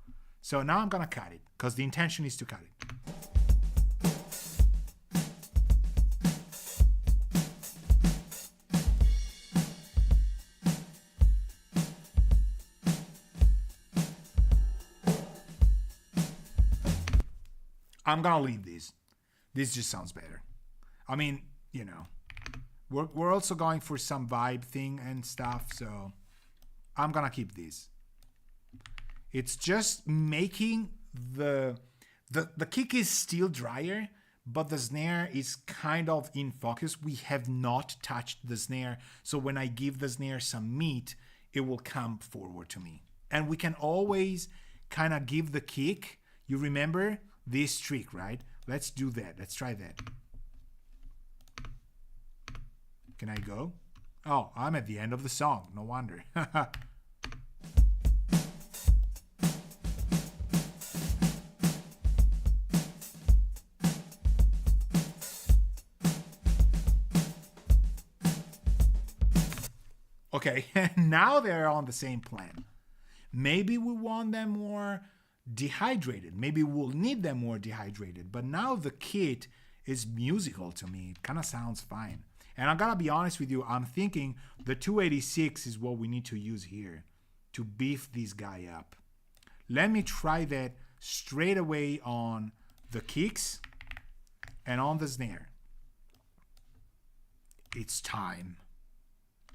Speaker 1: So now I'm gonna cut it because the intention is to cut it. I'm gonna leave this. This just sounds better. I mean, you know, we're also going for some vibe thing and stuff, so I'm gonna keep this. It's just making the kick is still drier, but the snare is kind of in focus. We have not touched the snare, so when I give the snare some meat, it will come forward to me. And we can always kind of give the kick. You remember this trick, right? Let's do that. Let's try that. Can I go? Oh, I'm at the end of the song. No wonder. Okay, now they're on the same plan. Maybe we want them more dehydrated. Maybe we'll need them more dehydrated. But now the kit is musical to me. It kind of sounds fine. And I'm gonna be honest with you, I'm thinking the 286 is what we need to use here to beef this guy up. Let me try that straight away on the kicks and on the snare. It's time.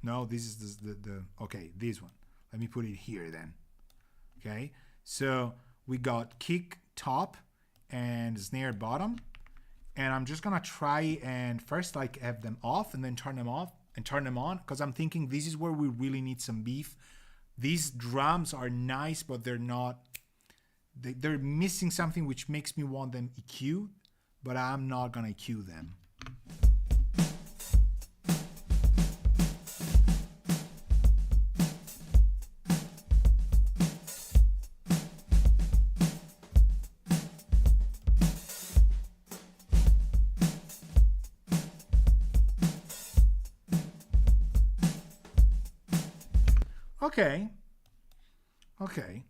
Speaker 1: No, this is the okay, this one. Let me put it here then. Okay, so we got kick top and snare bottom. And I'm just gonna try and first like have them off and then turn them off and turn them on, because I'm thinking this is where we really need some beef. These drums are nice, but they're not, they're missing something which makes me want them EQ, but I'm not gonna EQ them. Okay.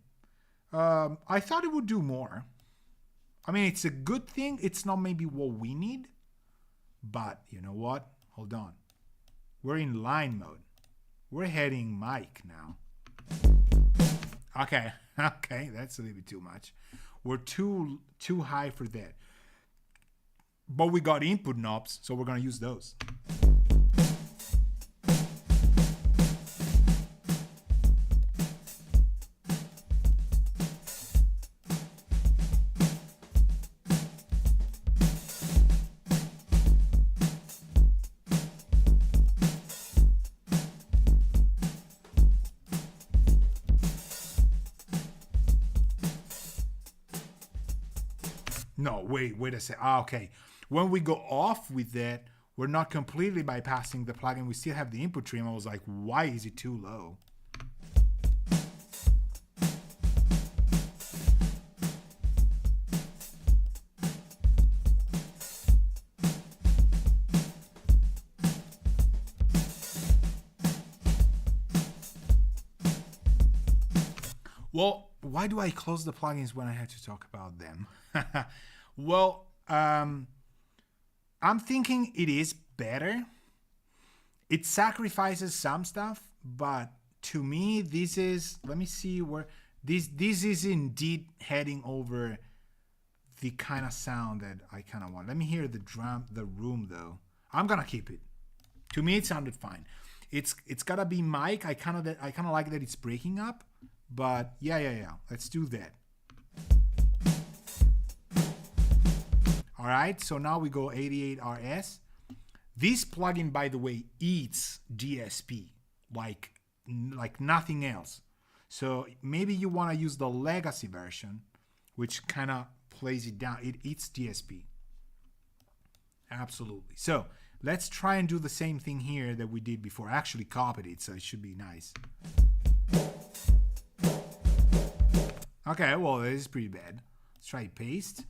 Speaker 1: I thought it would do more. I mean, it's a good thing. It's not maybe what we need, but you know what? Hold on. We're in line mode. We're heading mic now. Okay, that's a little bit too much. We're too high for that. But we got input knobs, so we're gonna use those. No, wait a second. Okay. When we go off with that, we're not completely bypassing the plugin. We still have the input trim. I was like, why is it too low? Well, why do I close the plugins when I have to talk about them? Well, I'm thinking it is better. It sacrifices some stuff, but to me, this is, let me see where, this is indeed heading over the kind of sound that I kind of want. Let me hear the room though. I'm gonna keep it. To me, it sounded fine. It's gotta be mic. I kind of like that it's breaking up, but yeah. Let's do that. All right. So now we go 88 RS. This plugin, by the way, eats DSP like nothing else. So maybe you want to use the legacy version, which kind of plays it down. It eats DSP. Absolutely. So let's try and do the same thing here that we did before. I actually copied it, so it should be nice. Okay, well, this is pretty bad. Let's try paste.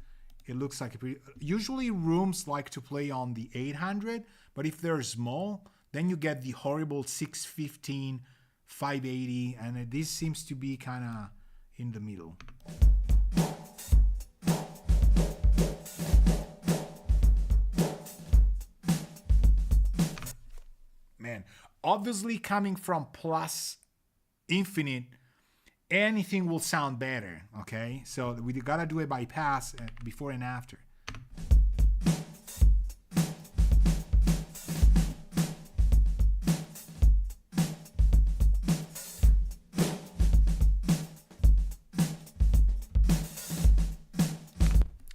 Speaker 1: It looks like a pretty... Usually rooms like to play on the 800, but if they're small, then you get the horrible 615, 580, and this seems to be kind of in the middle. Man, obviously coming from plus infinite, anything will sound better, okay? So we gotta do a bypass before and after.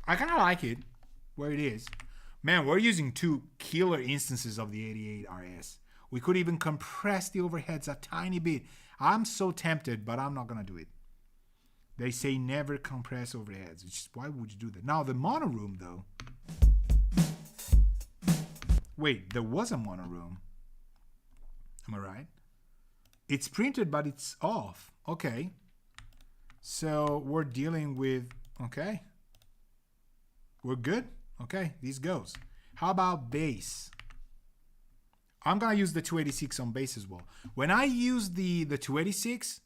Speaker 1: I kind of like it where it is. Man, we're using 2 killer instances of the 88 RS. We could even compress the overheads a tiny bit. I'm so tempted, but I'm not going to do it. They say never compress overheads. Why would you do that? Now, the mono room, though. Wait, there was a mono room. Am I right? It's printed, but it's off. Okay. So we're dealing with... Okay. We're good? Okay, this goes. How about bass? I'm gonna use the 286 on bass as well. When I use the 286,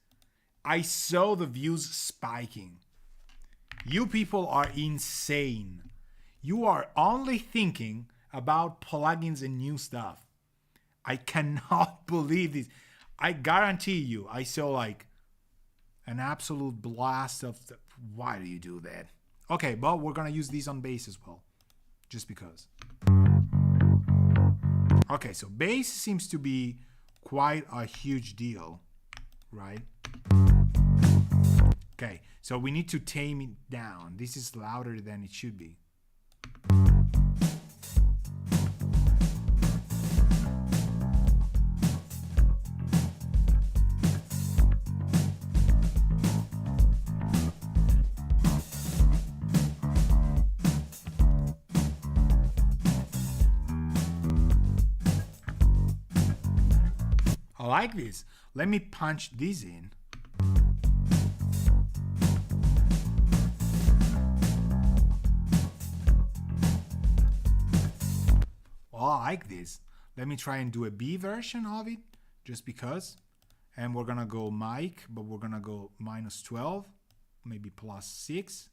Speaker 1: I saw the views spiking. You people are insane. You are only thinking about plugins and new stuff. I cannot believe this. I guarantee you, I saw like an absolute blast of why do you do that? Okay, but we're gonna use these on bass as well, just because. Okay, so bass seems to be quite a huge deal, right? Okay, so we need to tame it down. This is louder than it should be. I like this. Let me punch these in. Well, I like this. Let me try and do a B version of it, just because. And we're gonna go mic, but we're gonna go -12, maybe +6.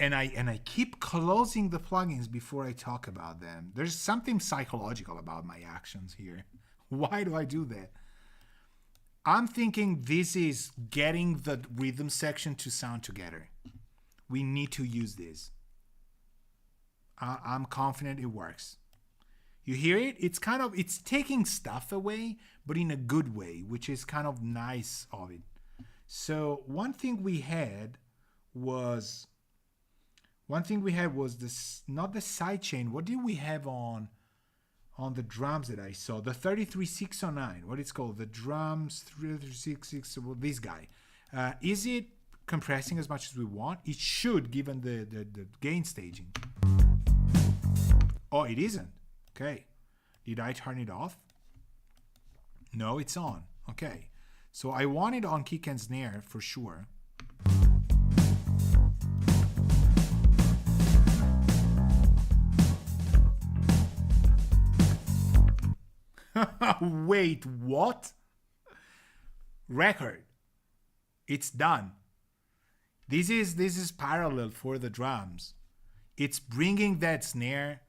Speaker 1: And I keep closing the plugins before I talk about them. There's something psychological about my actions here. Why do I do that? I'm thinking this is getting the rhythm section to sound together. We need to use this. I'm confident it works. You hear it? It's taking stuff away, but in a good way, which is kind of nice of it. So one thing we had was this, not the sidechain. What did we have on the drums that I saw? The 33609. What it's called? The drums 336. Well, this guy. Is it compressing as much as we want? It should, given the gain staging. Oh, it isn't. Okay. Did I turn it off? No, it's on. Okay. So I want it on kick and snare for sure. Wait, what? Record. It's done. This is parallel for the drums. It's bringing that snare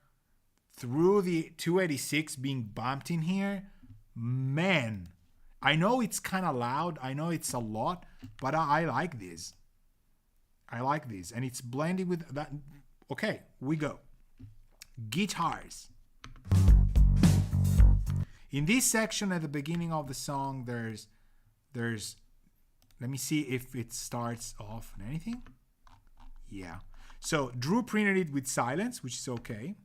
Speaker 1: through the 286 being bumped in here. Man, I know it's kind of loud. I know it's a lot, but I like this. I like this. And it's blending with that. Okay, we go. Guitars. In this section at the beginning of the song, there's let me see if it starts off on anything. Yeah. So Drew printed it with silence, which is okay.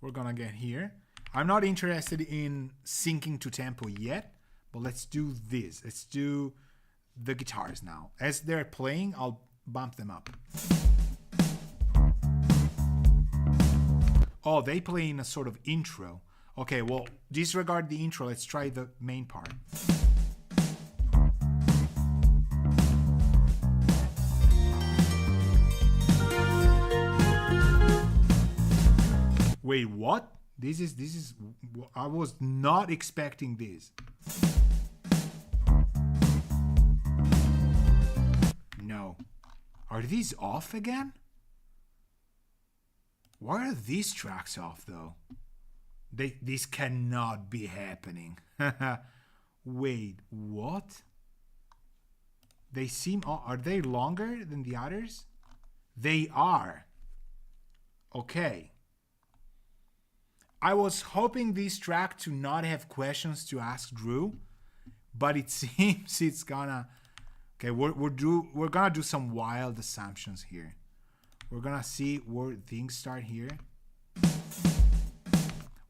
Speaker 1: We're gonna get here. I'm not interested in syncing to tempo yet, but let's do this. Let's do the guitars now. As they're playing, I'll bump them up. Oh, they play in a sort of intro. Okay, well, disregard the intro. Let's try the main part. Wait, what? This is I was not expecting this. No. Are these off again? Why are these tracks off though? This cannot be happening. Wait, what? They seem... Are they longer than the others? They are. Okay. I was hoping this track to not have questions to ask Drew, but it seems it's gonna... Okay, we're gonna do some wild assumptions here. We're gonna see where things start here.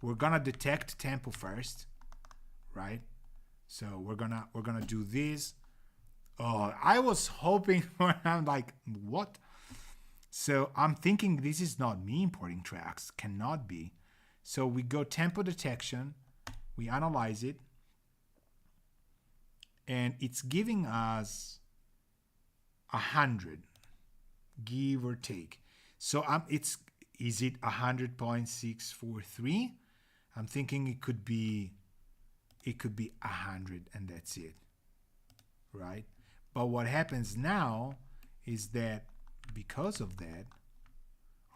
Speaker 1: We're gonna detect tempo first, right? So we're gonna do this. Oh, I was hoping for... I'm like, what? So I'm thinking this is not me importing tracks. Cannot be. So we go tempo detection. We analyze it. And it's giving us 100, give or take. So is it 100.643? I'm thinking it could be 100 and that's it, right? But what happens now is that because of that,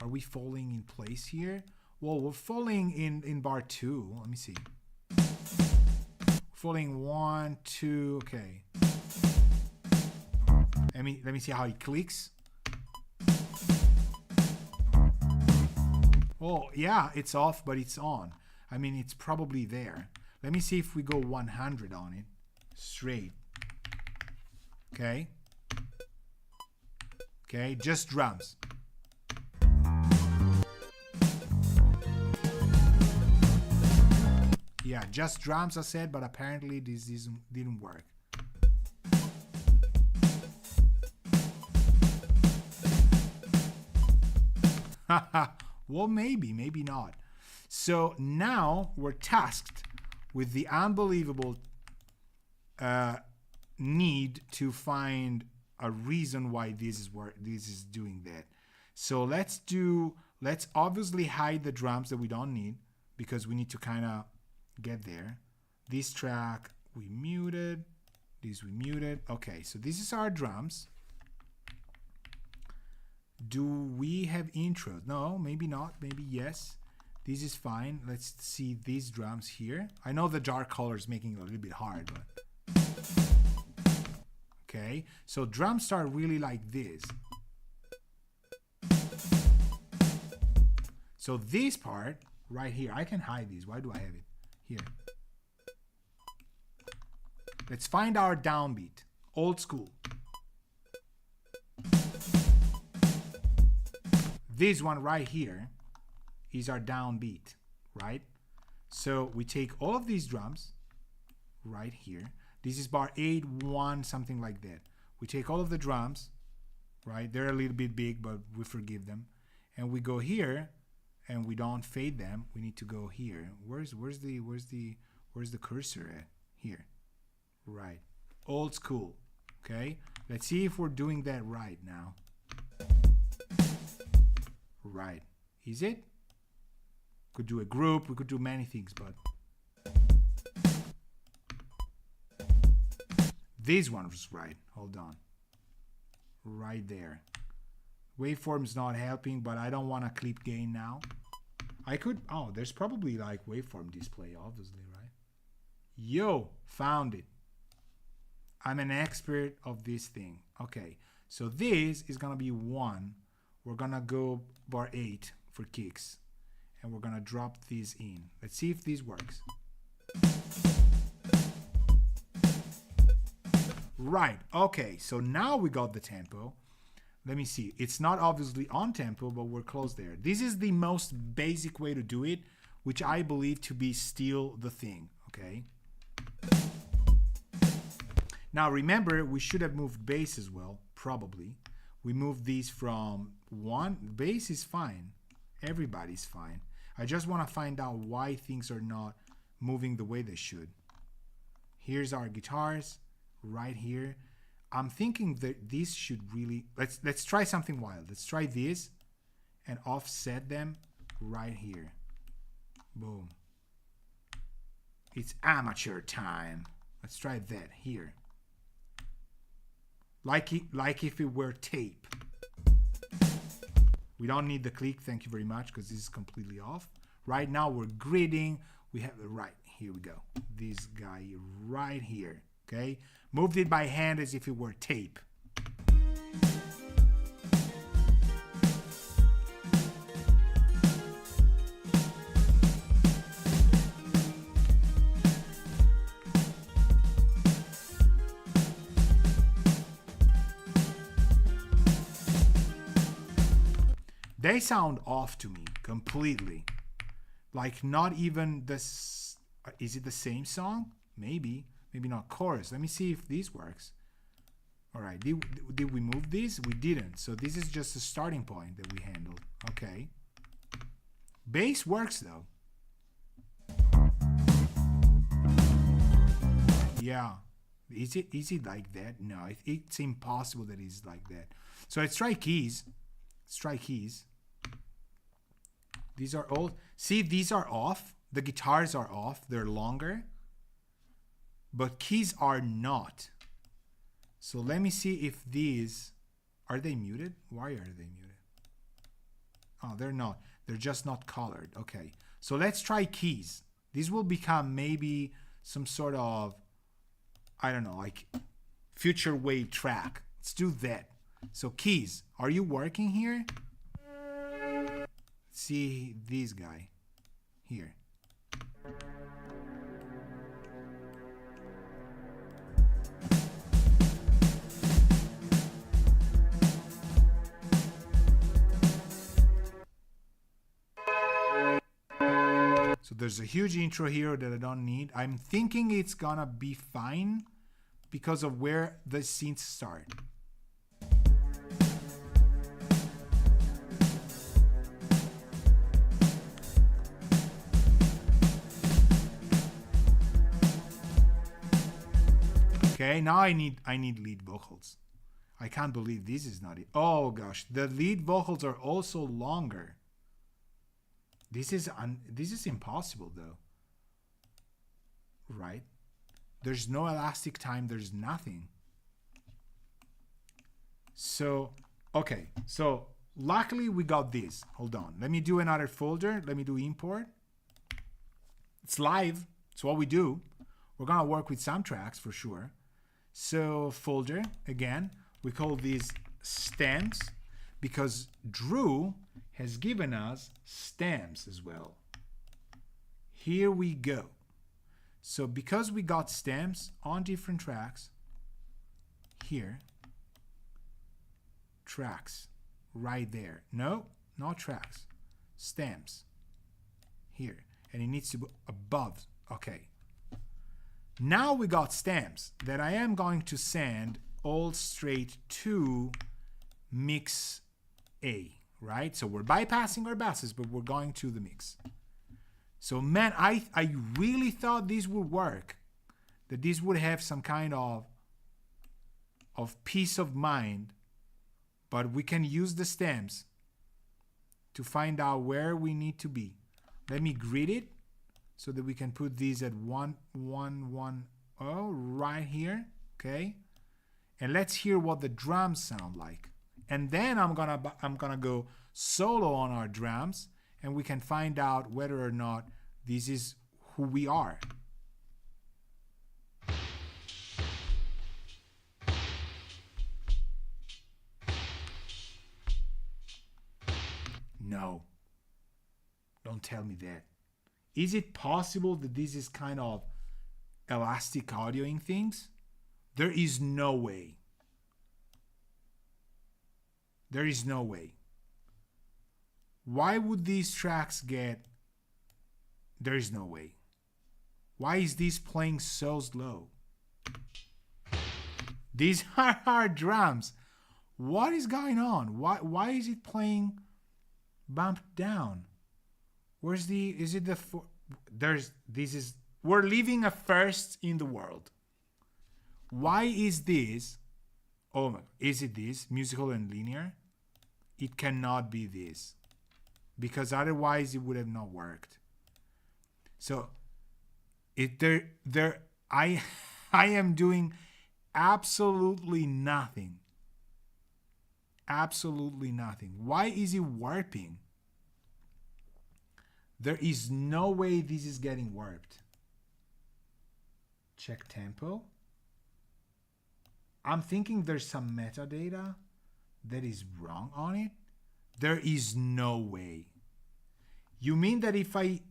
Speaker 1: are we falling in place here? Well, we're falling in bar 2. Let me see. Falling 1, 2, okay. Let me see how it clicks. Oh, yeah, it's off, but it's on. I mean, it's probably there. Let me see if we go 100 on it. Straight. Okay. Okay, just drums. Yeah, just drums I said, but apparently this didn't work. Well, maybe not. So now we're tasked with the unbelievable need to find a reason why this is doing that. So let's obviously hide the drums that we don't need because we need to kind of get there. This track we muted. This we muted. Okay, so this is our drums. Do we have intros? No, maybe not. Maybe yes. This is fine. Let's see these drums here. I know the dark color is making it a little bit hard, but okay. So drums start really like this. So this part right here, I can hide these. Why do I have it here? Let's find our downbeat. Old school. This one right here is our downbeat, right? So we take all of these drums right here. This is bar 8, 1, something like that. We take all of the drums, right? They're a little bit big, but we forgive them. And we go here and we don't fade them. We need to go here. Where's Where's the cursor at? Here. Right. Old school. Okay. Let's see if we're doing that right now. Right. Is it? Could do a group. We could do many things, but this one was right. Hold on. Right there. Waveform's not helping, but I don't want to clip gain now. I could, oh, there's probably like waveform display, obviously, right? Yo, found it. I'm an expert of this thing. Okay, so this is gonna be 1. We're gonna go bar 8 for kicks. And we're gonna drop this in. Let's see if this works. Right, okay, so now we got the tempo. Let me see. It's not obviously on tempo, but we're close there. This is the most basic way to do it, which I believe to be still the thing, okay? Now remember, we should have moved bass as well, probably. We moved these from 1. Bass is fine. Everybody's fine. I just want to find out why things are not moving the way they should. Here's our guitars right here. I'm thinking that these should really, let's try something wild. Let's try this and offset them right here. Boom. It's amateur time. Let's try that here. Like if it were tape. We don't need the click, thank you very much, because this is completely off. Right now we're gridding. We have the right, here we go. This guy right here, okay? Moved it by hand as if it were tape. They sound off to me completely. Like not even this, is it the same song? Maybe not chorus. Let me see if this works. All right, did we move this? We didn't. So this is just a starting point that we handled. Okay. Bass works though. Yeah. Is it like that? No, it's impossible that it's like that. So let's try keys. Let's try keys. These are all, see, these are off. The guitars are off. They're longer. But keys are not. So let me see if these, are they muted? Why are they muted? Oh, they're not. They're just not colored. Okay. So let's try keys. These will become maybe some sort of, I don't know, like future wave track. Let's do that. So keys, are you working here? See this guy here. So there's a huge intro here that I don't need. I'm thinking it's gonna be fine because of where the synths start. Okay, now I need lead vocals. I can't believe this is not it. Oh gosh, the lead vocals are also longer. This is impossible though. Right? There's no elastic time, there's nothing. So, okay. So, luckily we got this. Hold on. Let me do another folder. Let me do import. It's live. It's what we do. We're going to work with some tracks for sure. So folder, again, we call these stems because Drew has given us stems as well. Here we go. So because we got stems on different tracks, here, tracks, right there. No, not tracks, stems, here. And it needs to be above, okay. Now we got stems that I am going to send all straight to mix A, right? So we're bypassing our basses, but we're going to the mix. So man, I really thought this would work, that this would have some kind of peace of mind, but we can use the stems to find out where we need to be. Let me grid it so that we can put these at 1, 1, 1, 0 right here, okay? And let's hear what the drums sound like. And then I'm gonna go solo on our drums, and we can find out whether or not this is who we are. No. Don't tell me that. Is it possible that this is kind of elastic audioing things? There is no way. There is no way. Why would these tracks get... There is no way. Why is this playing so slow? These are our drums. What is going on? Why is it playing bumped down? Where's the... Is it the... We're leaving a first in the world. Why is this... Oh my... Is it this? Musical and linear? It cannot be this. Because otherwise it would have not worked. So... I am doing absolutely nothing. Absolutely nothing. Why is it warping? There is no way this is getting warped. Check tempo. I'm thinking there's some metadata that is wrong on it. There is no way. You mean that if I...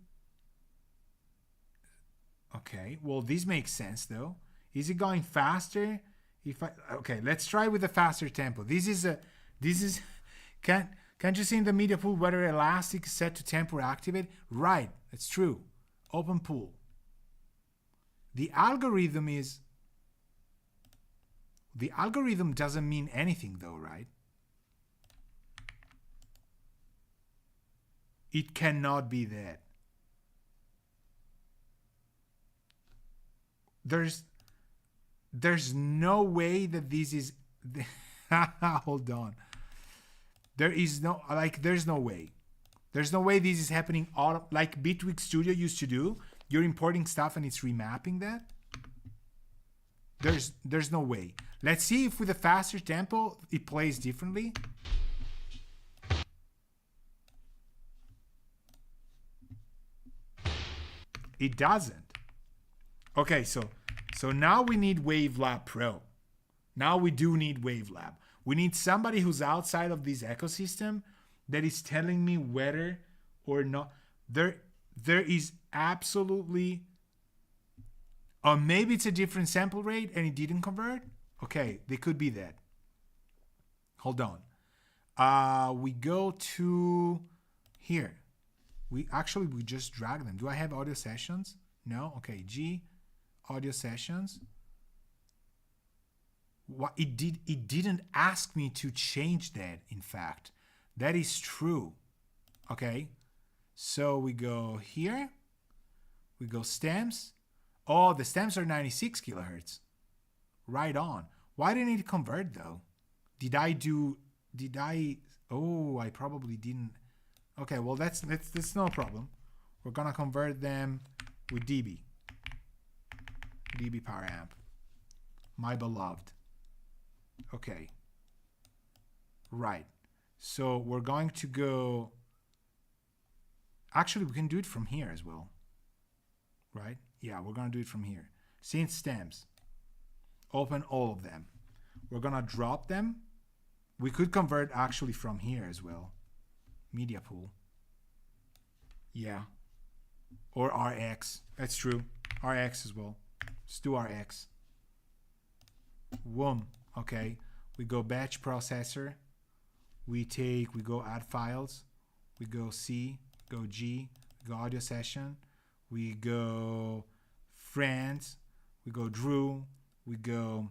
Speaker 1: Okay, well, this makes sense though. Is it going faster? Okay, let's try with a faster tempo. Can't you see in the media pool whether elastic is set to tempo or activate? Right, that's true. Open pool. The algorithm doesn't mean anything though, right? It cannot be that. There's no way that this is... Hold on. There's no way. There's no way this is happening like Bitwig Studio used to do. You're importing stuff and it's remapping that. There's no way. Let's see if with a faster tempo it plays differently. It doesn't. Okay, so now we need WaveLab Pro. Now we do need WaveLab. We need somebody who's outside of this ecosystem that is telling me whether or not there is absolutely... Or maybe it's a different sample rate and it didn't convert. Okay, they could be that. Hold on. We go to here. We just drag them. Do I have audio sessions? No. Okay, G, audio sessions. What it didn't ask me to change that. In fact, that is true. Okay, so we go here. We go stems. Oh, the stems are 96 kilohertz. Right on. Why didn't it convert though? Oh, I probably didn't. Okay, well that's no problem. We're gonna convert them with dB power amp. My beloved. Okay. Right. So we're going to go... Actually, we can do it from here as well. Right? Yeah, we're going to do it from here. Synth stems. Open all of them. We're going to drop them. We could convert actually from here as well. Media pool. Yeah. Or RX. That's true. RX as well. Let's do RX. Whoom. Okay. We go batch processor. We go add files. We go C. Go G. We go audio session. We go friends. We go Drew. We go...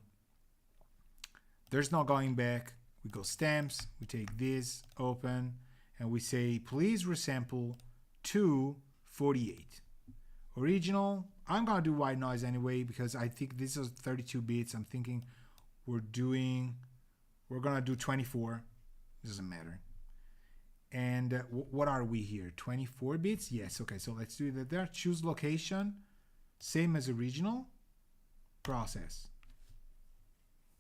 Speaker 1: There's no going back. We go stems. We take this, open, and we say, please resample to 48. Original, I'm gonna do white noise anyway because I think this is 32 bits. I'm thinking we're gonna do 24. Doesn't matter. And what are we here? 24 bits? Yes. Okay, so let's do that there. Choose location, same as original. Process.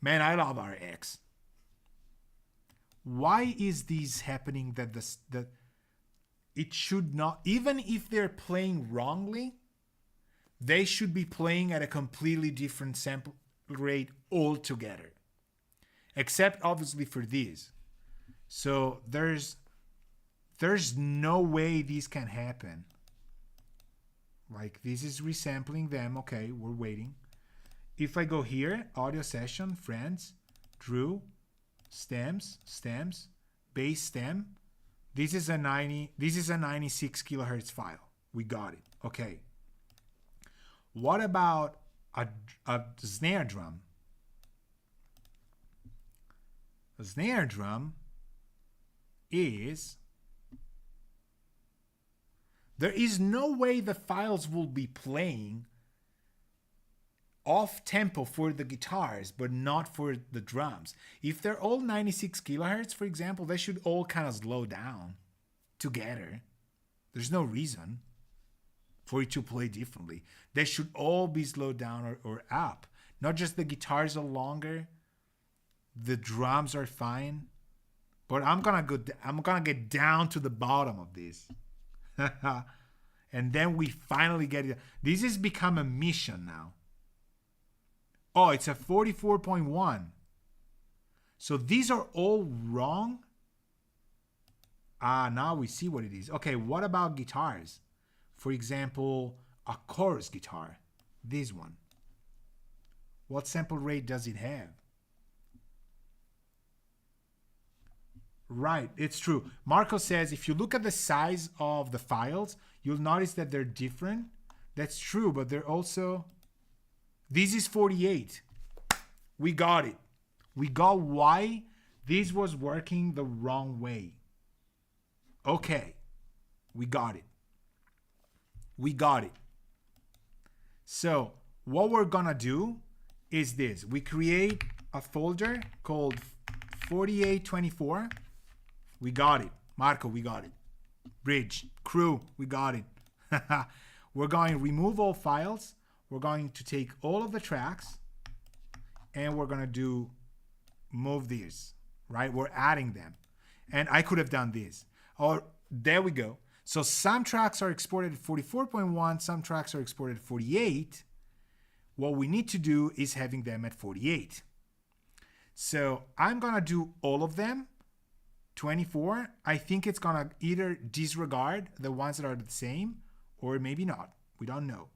Speaker 1: Man, I love our X. Why is this happening that it should not, even if they're playing wrongly, they should be playing at a completely different sample rate altogether. Except obviously for these. So there's no way these can happen. Like this is resampling them. Okay, we're waiting. If I go here, audio session, friends, Drew, stems, bass stem. This is a 96 kilohertz file. We got it. Okay. What about a snare drum? A snare drum is, there is no way the files will be playing off tempo for the guitars, but not for the drums. If they're all 96 kilohertz, for example, they should all kind of slow down together. There's no reason for it to play differently. They should all be slowed down or up. Not just the guitars are longer, the drums are fine. But I'm gonna get down to the bottom of this. And then we finally get it. This has become a mission now. Oh, it's a 44.1. So these are all wrong. Now we see what it is. Okay, what about guitars? For example, a chorus guitar. This one. What sample rate does it have? Right, it's true. Marco says if you look at the size of the files, you'll notice that they're different. That's true, but they're also... This is 48. We got it. We got why this was working the wrong way. Okay. We got it. We got it. So what we're gonna do is this. We create a folder called 4824. We got it. Marco, we got it. Bridge, crew, we got it. We're going to remove all files. We're going to take all of the tracks and we're going to move these, right? We're adding them. And I could have done this. Or there we go. So some tracks are exported at 44.1, some tracks are exported at 48. What we need to do is having them at 48. So I'm going to do all of them. 24. I think it's going to either disregard the ones that are the same or maybe not. We don't know.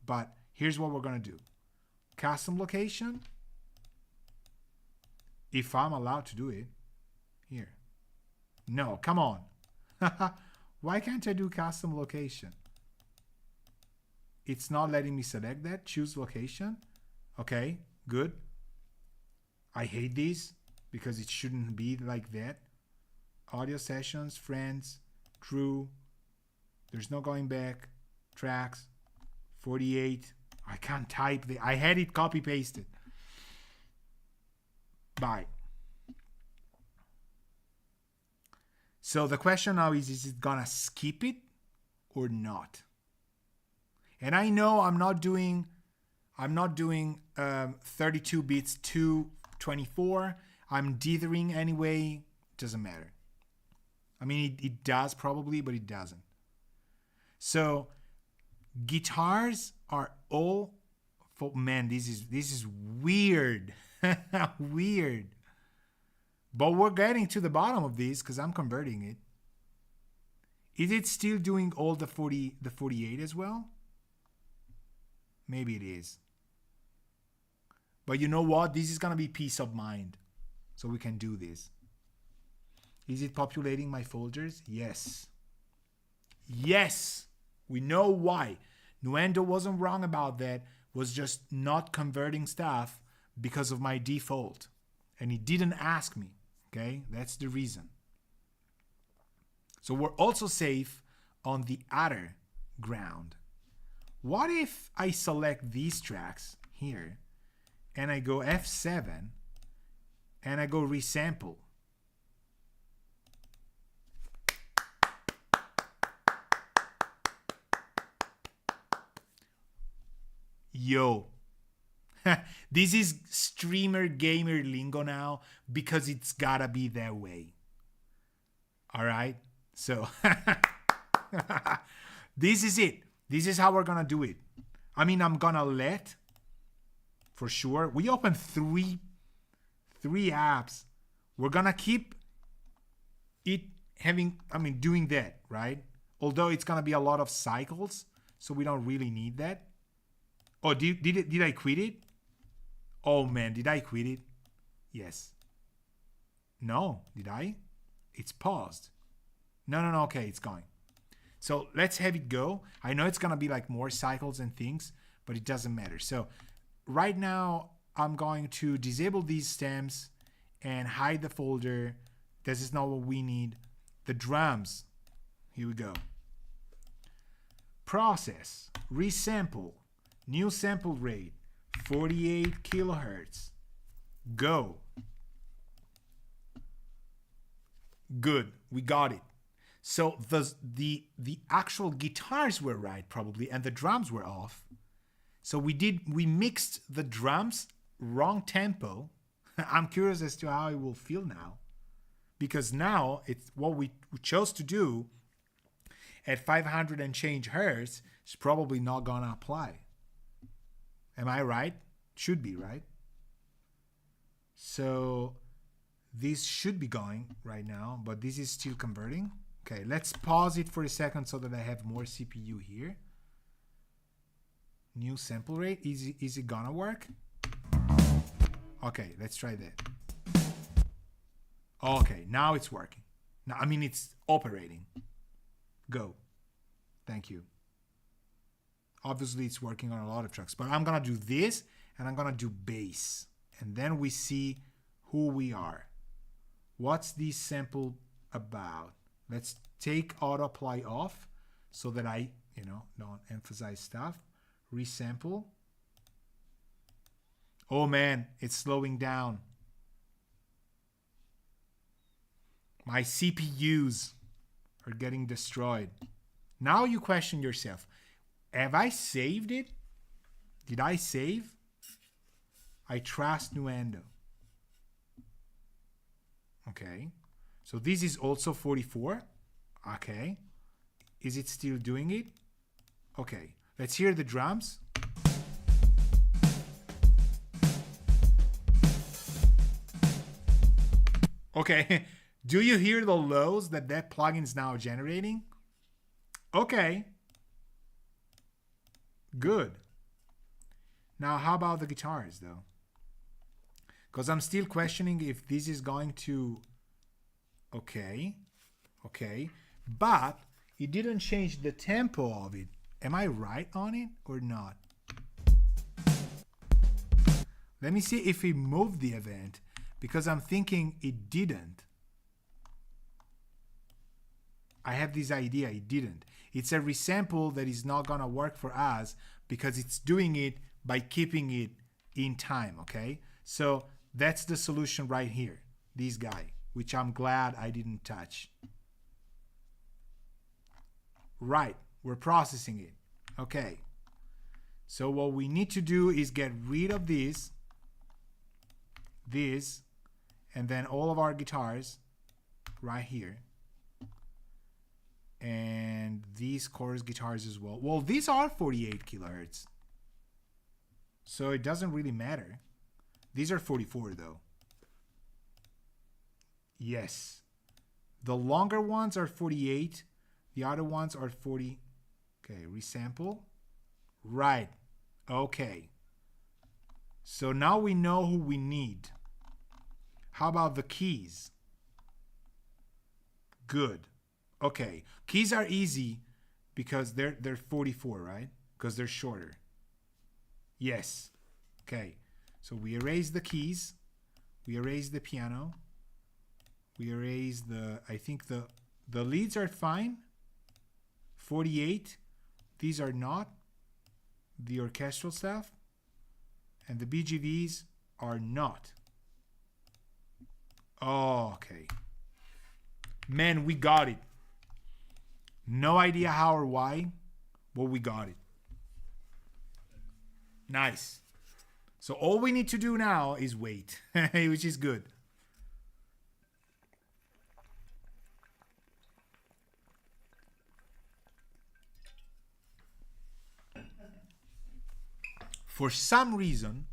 Speaker 1: But here's what we're going to do. Custom location. If I'm allowed to do it. Here. No, come on. Why can't I do custom location? It's not letting me select that. Choose location. Okay, good. I hate these because it shouldn't be like that. Audio sessions, friends, true. There's no going back. Tracks, 48. I can't type. I had it copy pasted. Bye. So the question now is it gonna skip it or not? And I know I'm not doing 32 bits to 24. I'm dithering anyway. Doesn't matter. I mean, it does probably, but it doesn't. So guitars are all for, man, this is weird. Weird. But we're getting to the bottom of this because I'm converting it. Is it still doing all the 48 as well? Maybe it is. But you know what? This is going to be peace of mind. So we can do this. Is it populating my folders? Yes. Yes. We know why. Nuendo wasn't wrong about that. Was just not converting stuff because of my default. And he didn't ask me. Okay? That's the reason. So we're also safe on the other ground. What if I select these tracks here and I go F7 and I go resample? Yo, this is streamer gamer lingo now because it's gotta be that way. All right, so this is it. This is how we're gonna do it. I mean, I'm gonna let, for sure, we open three apps. We're gonna keep it having, I mean, doing that, right? Although it's gonna be a lot of cycles, so we don't really need that. Oh, did I quit it? Oh man, did I quit it? Yes. No, did I? It's paused. No, okay, it's going. So let's have it go. I know it's gonna be like more cycles and things, but it doesn't matter. So right now I'm going to disable these stems and hide the folder. This is not what we need. The drums, here we go. Process, resample, new sample rate, 48 kilohertz. Go. Good, we got it. So the actual guitars were right probably, and the drums were off. So we mixed the drums wrong tempo. I'm curious as to how it will feel now, because now it's what we chose to do at 500 and change hertz is probably not gonna apply. Am I right? Should be, right? So this should be going right now, but this is still converting. Okay, let's pause it for a second so that I have more CPU here. New sample rate, is it gonna work? Okay, let's try that. Okay, now it's working. Now, I mean, it's operating. Go. Thank you. Obviously, it's working on a lot of tracks, but I'm gonna do this and I'm gonna do bass. And then we see who we are. What's this sample about? Let's take auto apply off so that I, don't emphasize stuff. Resample. Oh man, it's slowing down. My CPUs are getting destroyed. Now you question yourself. Have I saved it? Did I save? I trust Nuendo. Okay. So this is also 44. Okay. Is it still doing it? Okay. Let's hear the drums. Okay. Do you hear the lows that plugin is now generating? Okay. Good. Now, how about the guitars, though? Because I'm still questioning if this is going to... Okay. But it didn't change the tempo of it. Am I right on it or not? Let me see if it moved the event, because I'm thinking it didn't. I have this idea it didn't. It's a resample that is not gonna work for us because it's doing it by keeping it in time, okay? So that's the solution right here, this guy, which I'm glad I didn't touch. Right, we're processing it. Okay. So what we need to do is get rid of this, and then all of our guitars right here. And these chorus guitars as well. Well, these are 48 kilohertz. So it doesn't really matter. These are 44 though. Yes. The longer ones are 48. The other ones are 40. Okay, resample. Right. Okay. So now we know who we need. How about the keys? Good. Okay. Keys are easy because they're 44, right? Because they're shorter. Yes. Okay. So we erase the keys. We erase the piano. We erase I think the leads are fine. 48. these are not the orchestral stuff, and the BGVs are not. Oh, okay. Man, we got it. No idea how or why, but we got it. Nice. So all we need to do now is wait, which is good. For some reason,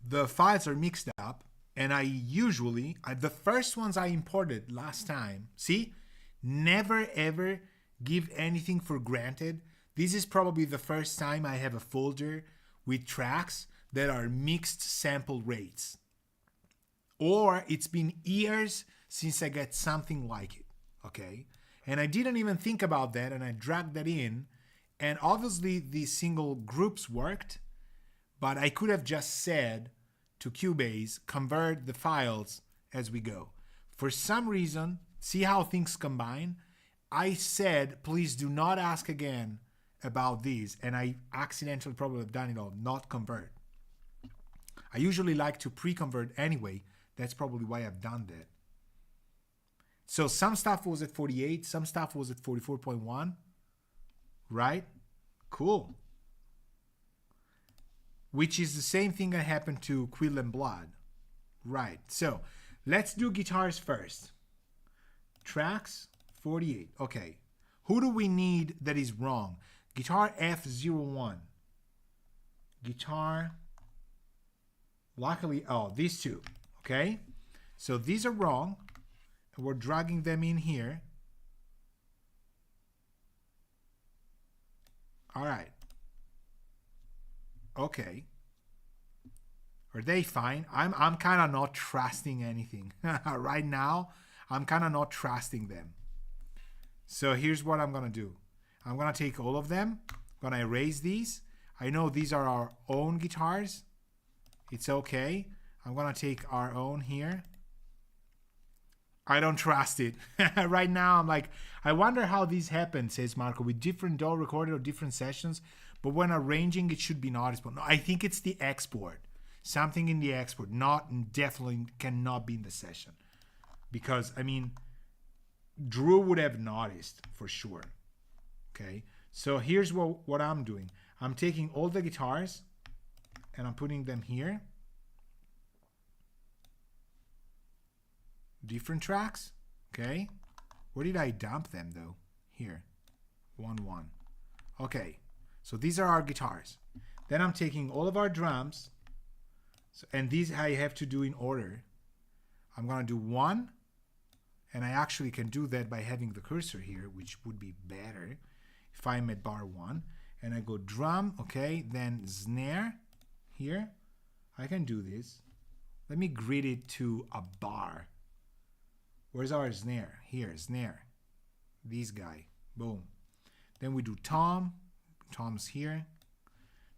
Speaker 1: the files are mixed up, and I usually, the first ones I imported last time, see, never ever give anything for granted. This is probably the first time I have a folder with tracks that are mixed sample rates. Or it's been years since I got something like it, okay? And I didn't even think about that, and I dragged that in. And obviously the single groups worked, but I could have just said to Cubase, convert the files as we go. For some reason, see how things combine? I said, please do not ask again about these, and I accidentally probably have done it all, not convert. I usually like to pre-convert anyway. That's probably why I've done that. So some stuff was at 48, some stuff was at 44.1. Right? Cool. Which is the same thing that happened to Quill and Blood. Right. So let's do guitars first. Tracks, 48. Okay. Who do we need that is wrong? Guitar F01. Guitar. Luckily, oh, these two. Okay. So these are wrong. And we're dragging them in here. All right. Okay. Are they fine? I'm kind of not trusting anything. Right now, I'm kind of not trusting them. So here's what I'm going to do. I'm going to take all of them. I'm going to erase these. I know these are our own guitars. It's okay. I'm going to take our own here. I don't trust it. Right now, I'm like, I wonder how this happens, says Marco, with different DAW recorded or different sessions, but when arranging, it should be noticeable. No, I think it's the export. Something in the export, definitely cannot be in the session. Because, I mean, Drew would have noticed for sure. Okay, so here's what I'm doing. I'm taking all the guitars and I'm putting them here. Different tracks, okay? Where did I dump them though? Here, 1, 1. Okay, so these are our guitars. Then I'm taking all of our drums, and these I have to do in order. I'm gonna do 1, and I actually can do that by having the cursor here, which would be better if I'm at bar 1. And I go drum, okay, then snare here. I can do this. Let me grid it to a bar. Where's our snare? Here, snare. This guy. Boom. Then we do tom. Tom's here.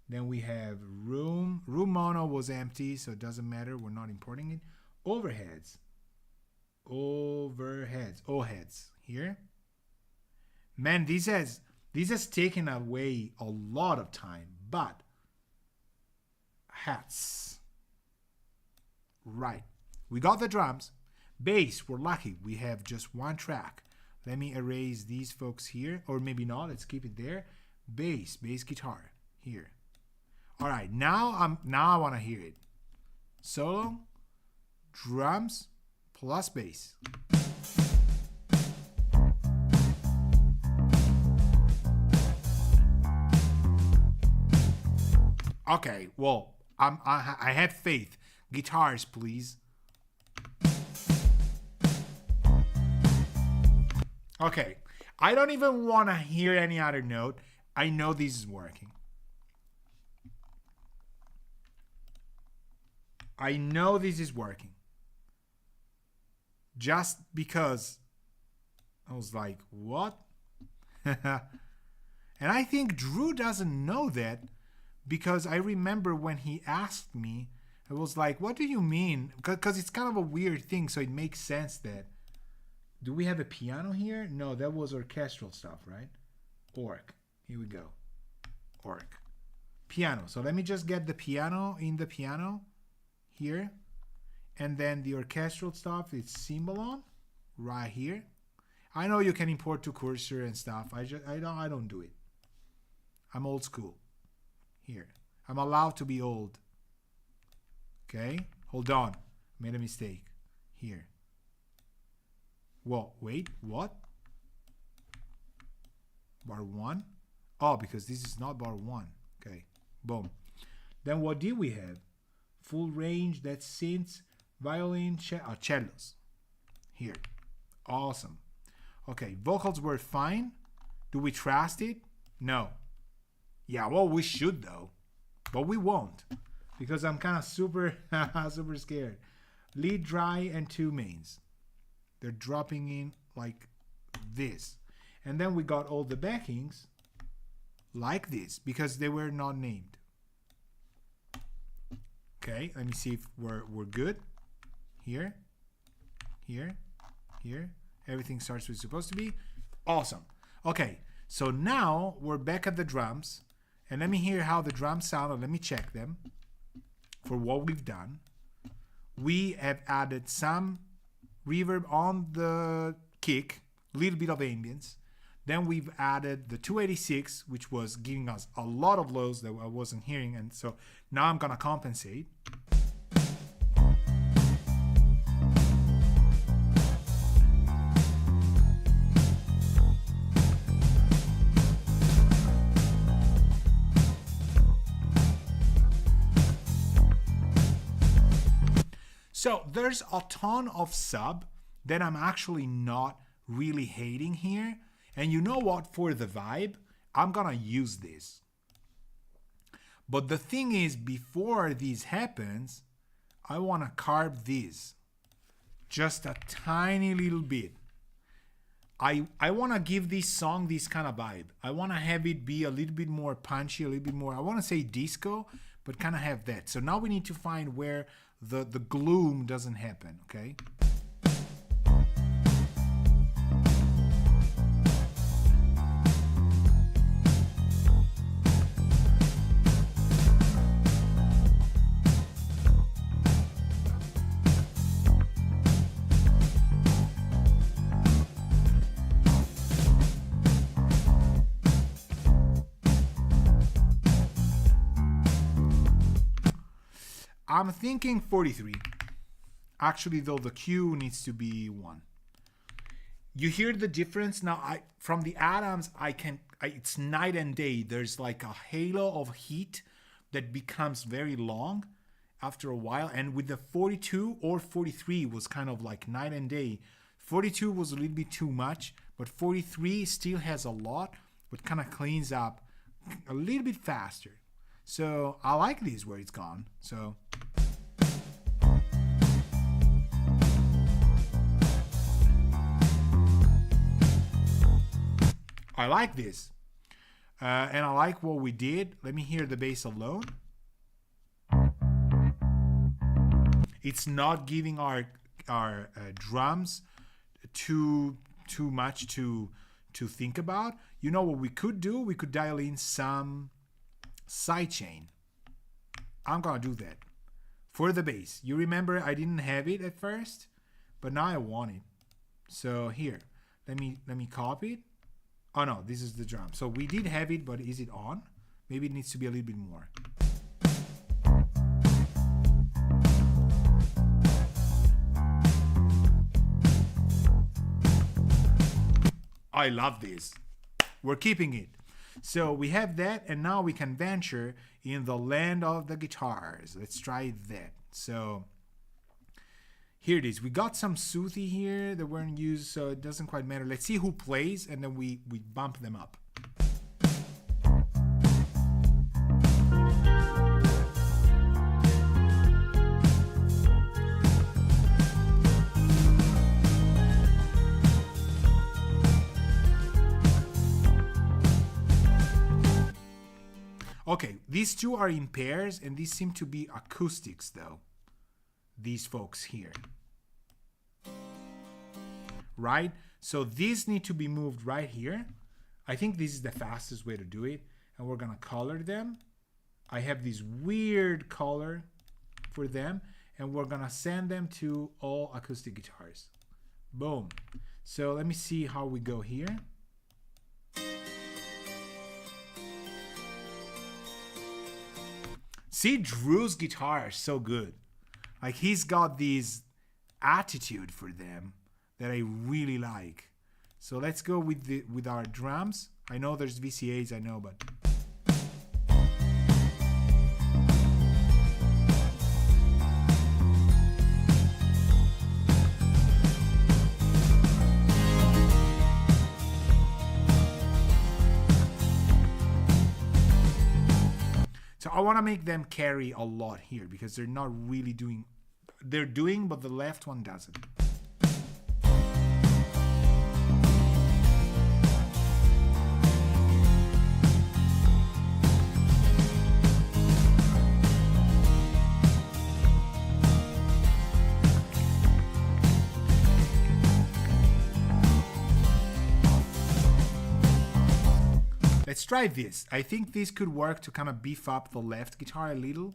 Speaker 1: Then we have room. Room mono was empty, so it doesn't matter. We're not importing it. Overheads. Overheads. O-heads. Here. Man, this has taken away a lot of time, but hats. Right. We got the drums. Bass, we're lucky. We have just one track. Let me erase these folks here, or maybe not. Let's keep it there. Bass guitar here. All right, now I want to hear it. Solo, drums, plus bass. Okay, well, I have faith. Guitars, please. Okay, I don't even want to hear any other note. I know this is working. I know this is working. Just because I was like, what? And I think Drew doesn't know that, because I remember when he asked me, I was like, what do you mean? Because it's kind of a weird thing, so it makes sense that. Do we have a piano here? No, that was orchestral stuff, right? orc. Here we go. Orc. Piano. So let me just get the piano in the piano here. And then the orchestral stuff is Symbolon right here. I know you can import to Cursor and stuff. I don't do it. I'm old school. Here. I'm allowed to be old. Okay? Hold on. Made a mistake. Here. Whoa, wait, what? Bar 1? Oh, because this is not bar 1. Okay, boom. Then what do we have? Full range, that's synths, violin, cellos. Here. Awesome. Okay, vocals were fine. Do we trust it? No. Yeah, well, we should though. But we won't. Because I'm kind of super scared. Lead dry and 2 mains. They're dropping in like this. And then we got all the backings like this because they were not named. Okay, let me see if we're good. Here, here, here. Everything starts where it's supposed to be. Awesome. Okay, so now we're back at the drums. And let me hear how the drums sound and let me check them for what we've done. We have added some reverb on the kick, a little bit of ambience. Then we've added the 286, which was giving us a lot of lows that I wasn't hearing. And so now I'm going to compensate. So there's a ton of sub that I'm actually not really hating here. And you know what? For the vibe, I'm gonna use this. But the thing is, before this happens, I wanna carve this just a tiny little bit. I wanna give this song this kind of vibe. I wanna have it be a little bit more punchy, a little bit more, I wanna say disco, but kind of have that. So now we need to find where the gloom doesn't happen, okay? I'm thinking 43. Actually, though, the Q needs to be 1. You hear the difference? Now, from the Atoms, it's night and day. There's like a halo of heat that becomes very long after a while. And with the 42 or 43 was kind of like night and day. 42 was a little bit too much, but 43 still has a lot, but kind of cleans up a little bit faster. So I like this where it's gone. So I like this. And I like what we did. Let me hear the bass alone. It's not giving our drums too much to think about. You know what we could do? We could dial in some sidechain. I'm gonna do that for the bass. You remember I didn't have it at first, but now I want it. So here, let me copy it. Oh no, this is the drum. So we did have it, but is it on? Maybe it needs to be a little bit more. I love this. We're keeping it. So we have that, and now we can venture in the land of the guitars. Let's try that. So here it is. We got some Soothy here that weren't used, so it doesn't quite matter. Let's see who plays, and then we bump them up. Okay, these two are in pairs, and these seem to be acoustics, though. These folks here. Right? So these need to be moved right here. I think this is the fastest way to do it. And we're gonna color them. I have this weird color for them, and we're gonna send them to all acoustic guitars. Boom. So let me see how we go here. See, Drew's guitar is so good. Like, he's got this attitude for them that I really like. So let's go with our drums. I know there's VCAs, I know, but so I want to make them carry a lot here because they're not really doing, they're doing, but the left one doesn't. Let's try this. I think this could work to kind of beef up the left guitar a little.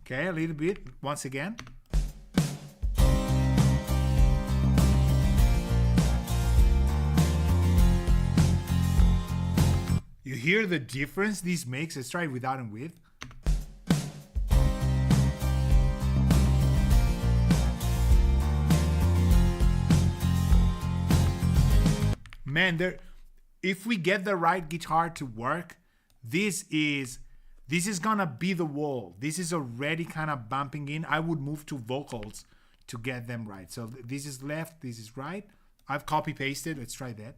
Speaker 1: Okay, a little bit once again. You hear the difference this makes? Let's try it without and with. Man, if we get the right guitar to work, this is gonna be the wall. This is already kind of bumping in. I would move to vocals to get them right. So this is left, this is right. I've copy pasted. Let's try that.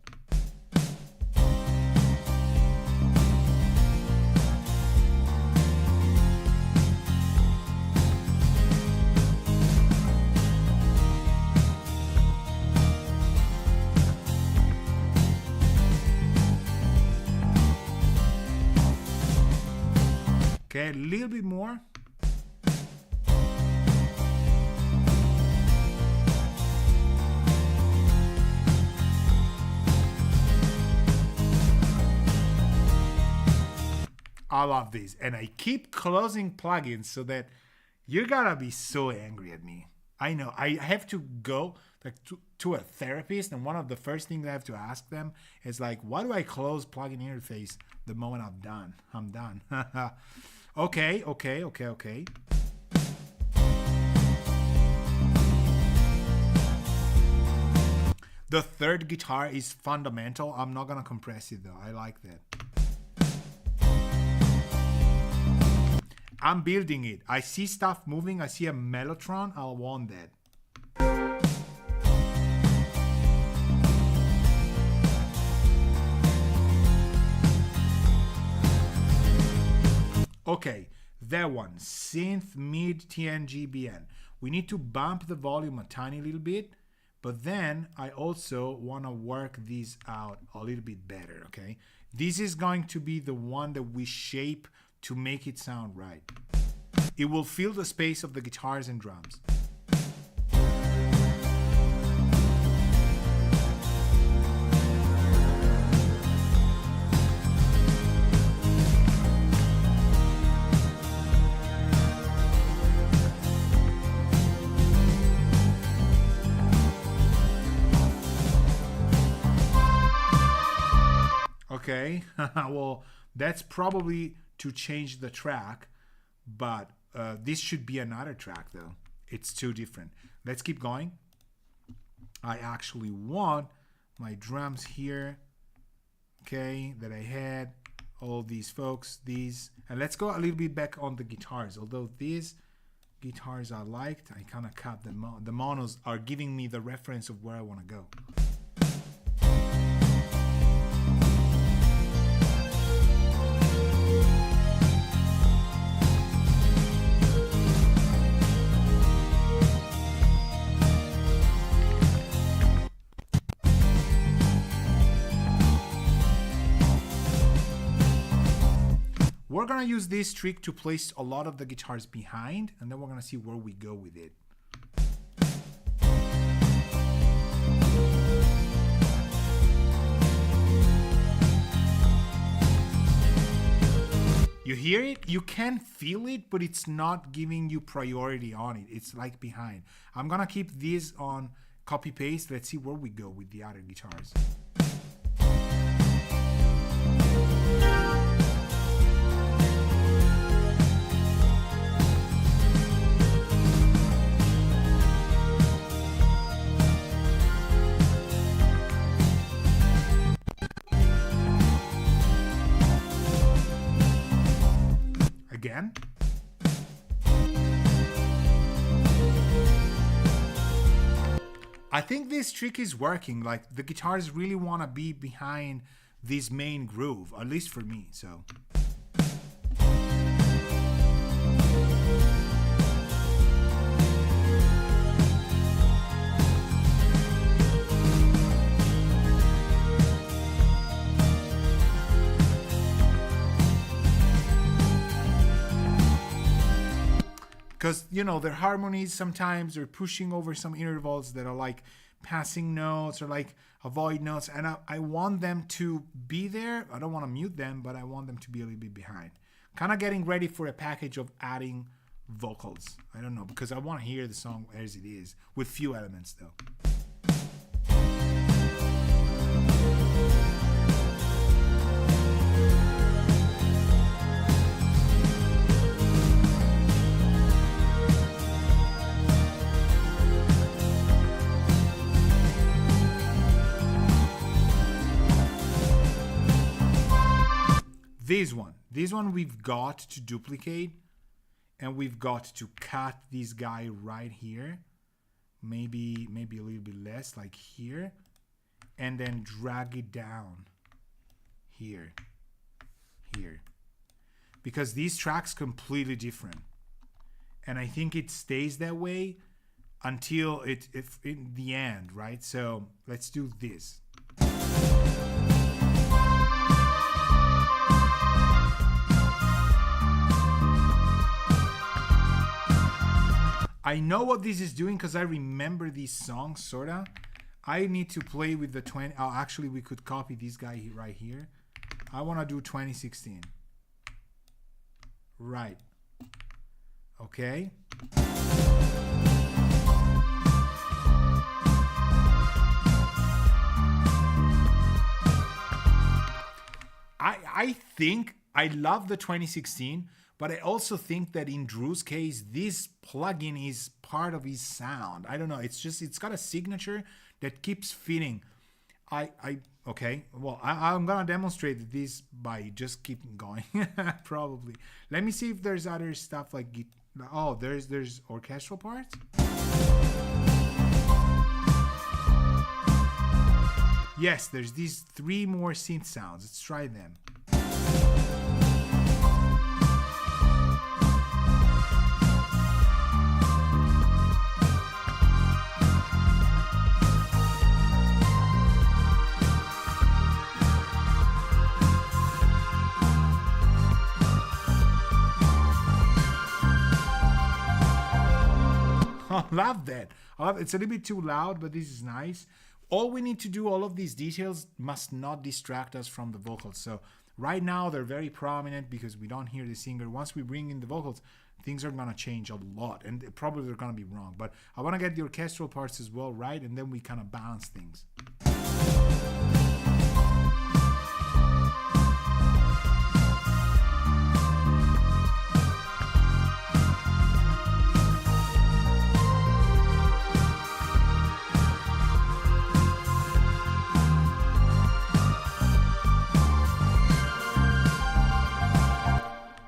Speaker 1: Okay, a little bit more. I love this, and I keep closing plugins so that you're gonna be so angry at me. I know. I have to go like to a therapist, and one of the first things I have to ask them is like, why do I close plugin interface the moment I'm done? I'm done. Okay. The third guitar is fundamental. I'm not gonna compress it though. I like that. I'm building it. I see stuff moving. I see a mellotron. I'll want that. Okay, that one, synth mid TNGBN. We need to bump the volume a tiny little bit, but then I also want to work this out a little bit better, okay? This is going to be the one that we shape to make it sound right. It will fill the space of the guitars and drums. Okay, well, that's probably to change the track, but this should be another track though. It's too different. Let's keep going. I actually want my drums here, okay, that I had, all these folks, these, and let's go a little bit back on the guitars. Although these guitars I liked, I kind of cut them. The monos are giving me the reference of where I want to go. We're gonna use this trick to place a lot of the guitars behind, and then we're gonna see where we go with it. You hear it? You can feel it, but it's not giving you priority on it. It's like behind. I'm gonna keep this on copy paste. Let's see where we go with the other guitars. Again. I think this trick is working. Like the guitars really want to be behind this main groove, at least for me. So because, you know, their harmonies sometimes are pushing over some intervals that are like passing notes or like avoid notes. And I want them to be there. I don't want to mute them, but I want them to be a little bit behind. Kind of getting ready for a package of adding vocals. I don't know, because I want to hear the song as it is with few elements though. This one we've got to duplicate, and we've got to cut this guy right here, maybe a little bit less, like here, and then drag it down here, because these tracks completely different, and I think it stays that way until if in the end, right? So let's do this. I know what this is doing because I remember these songs, sorta. I need to play with the 20. Oh, actually, we could copy this guy right here. I want to do 2016. Right. Okay. I think I love the 2016. But I also think that in Drew's case, this plugin is part of his sound. I don't know. It's got a signature that keeps fitting. Okay. Well, I'm going to demonstrate this by just keeping going. Probably. Let me see if there's other stuff like, oh, there's orchestral parts. Yes, there's these 3 more synth sounds. Let's try them. I love that. It's a little bit too loud, but this is nice. All we need to do, all of these details must not distract us from the vocals. So right now they're very prominent because we don't hear the singer. Once we bring in the vocals, things are going to change a lot, and probably they're going to be wrong. But I want to get the orchestral parts as well right, and then we kind of balance things.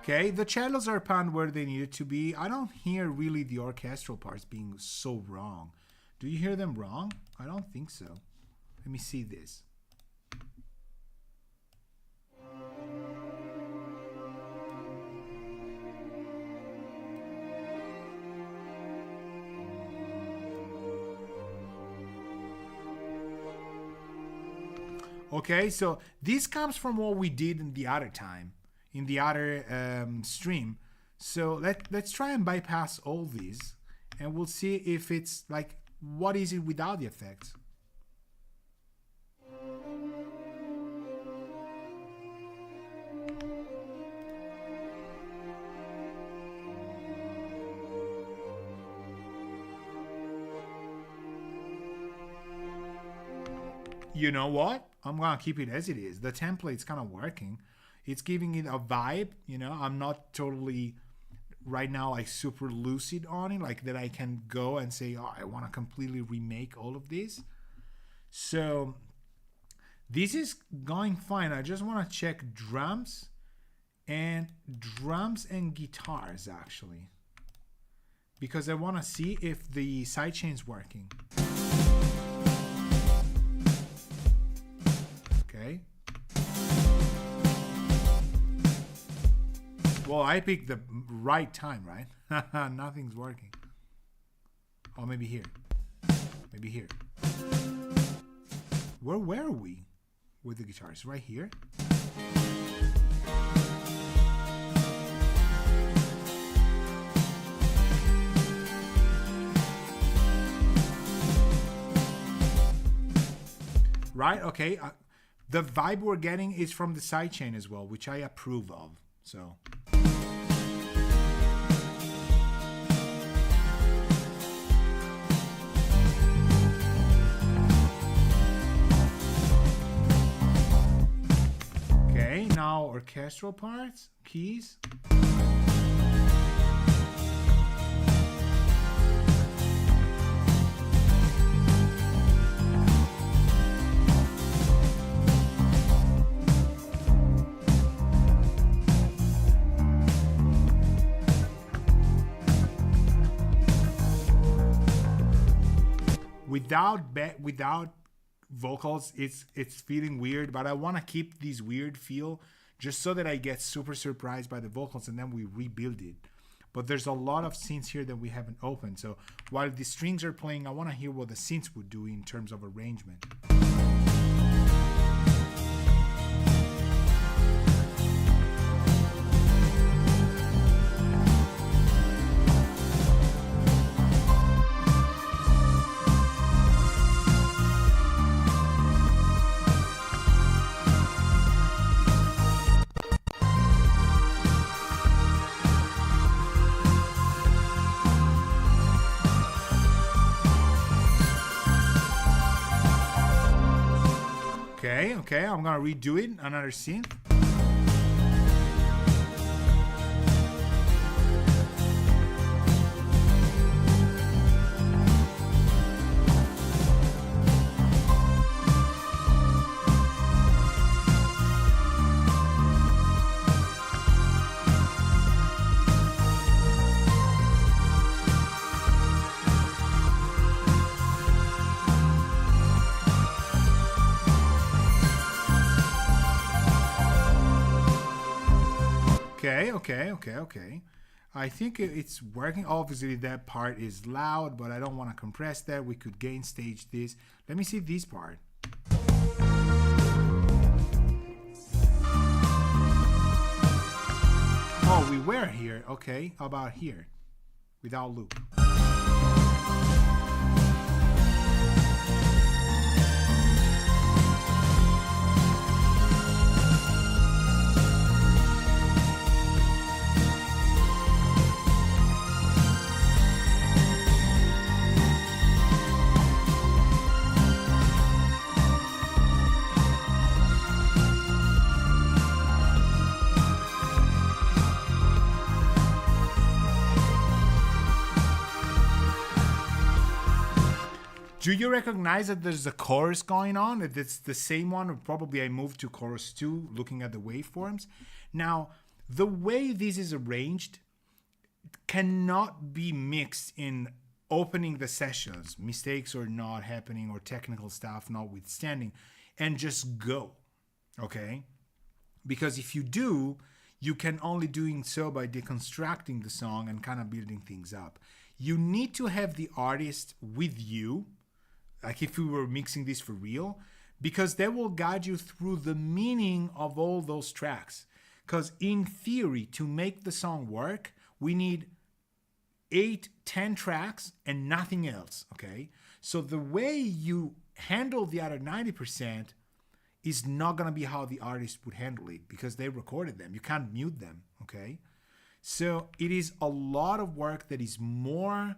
Speaker 1: Okay, the cellos are panned where they needed to be. I don't hear really the orchestral parts being so wrong. Do you hear them wrong? I don't think so. Let me see this. Okay, so this comes from what we did in the other time. in the other stream. So let's try and bypass all these, and we'll see if it's like, what is it without the effects? You know what? I'm gonna keep it as it is. The template's kind of working. It's giving it a vibe, you know. I'm not totally right now like super lucid on it, like that I can go and say, oh, I want to completely remake all of this. So this is going fine. I just want to check drums and guitars actually, because I want to see if the sidechain's working. Okay. Well, I picked the right time, right? Nothing's working. Oh, maybe here. Maybe here. Where were we with the guitars? Right here? Right? Okay. The vibe we're getting is from the sidechain as well, which I approve of. So. Okay, now orchestral parts, keys. Without vocals, it's feeling weird, but I want to keep this weird feel just so that I get super surprised by the vocals and then we rebuild it. But there's a lot of synths here that we haven't opened, so while the strings are playing, I want to hear what the synths would do in terms of arrangement. Okay, I'm gonna redo it, another synth. Okay. I think it's working. Obviously, that part is loud, but I don't want to compress that. We could gain stage this. Let me see this part. Oh, we were here. Okay, how about here? Without loop. Do you recognize that there's a chorus going on? If it's the same one, or probably I moved to chorus 2 looking at the waveforms. Now, the way this is arranged cannot be mixed in opening the sessions, mistakes are not happening or technical stuff notwithstanding, and just go, okay? Because if you do, you can only doing so by deconstructing the song and kind of building things up. You need to have the artist with you, like if we were mixing this for real, because they will guide you through the meaning of all those tracks. Because in theory, to make the song work, we need 8-10 tracks and nothing else, okay? So the way you handle the other 90% is not going to be how the artist would handle it, because they recorded them. You can't mute them, okay? So it is a lot of work that is more,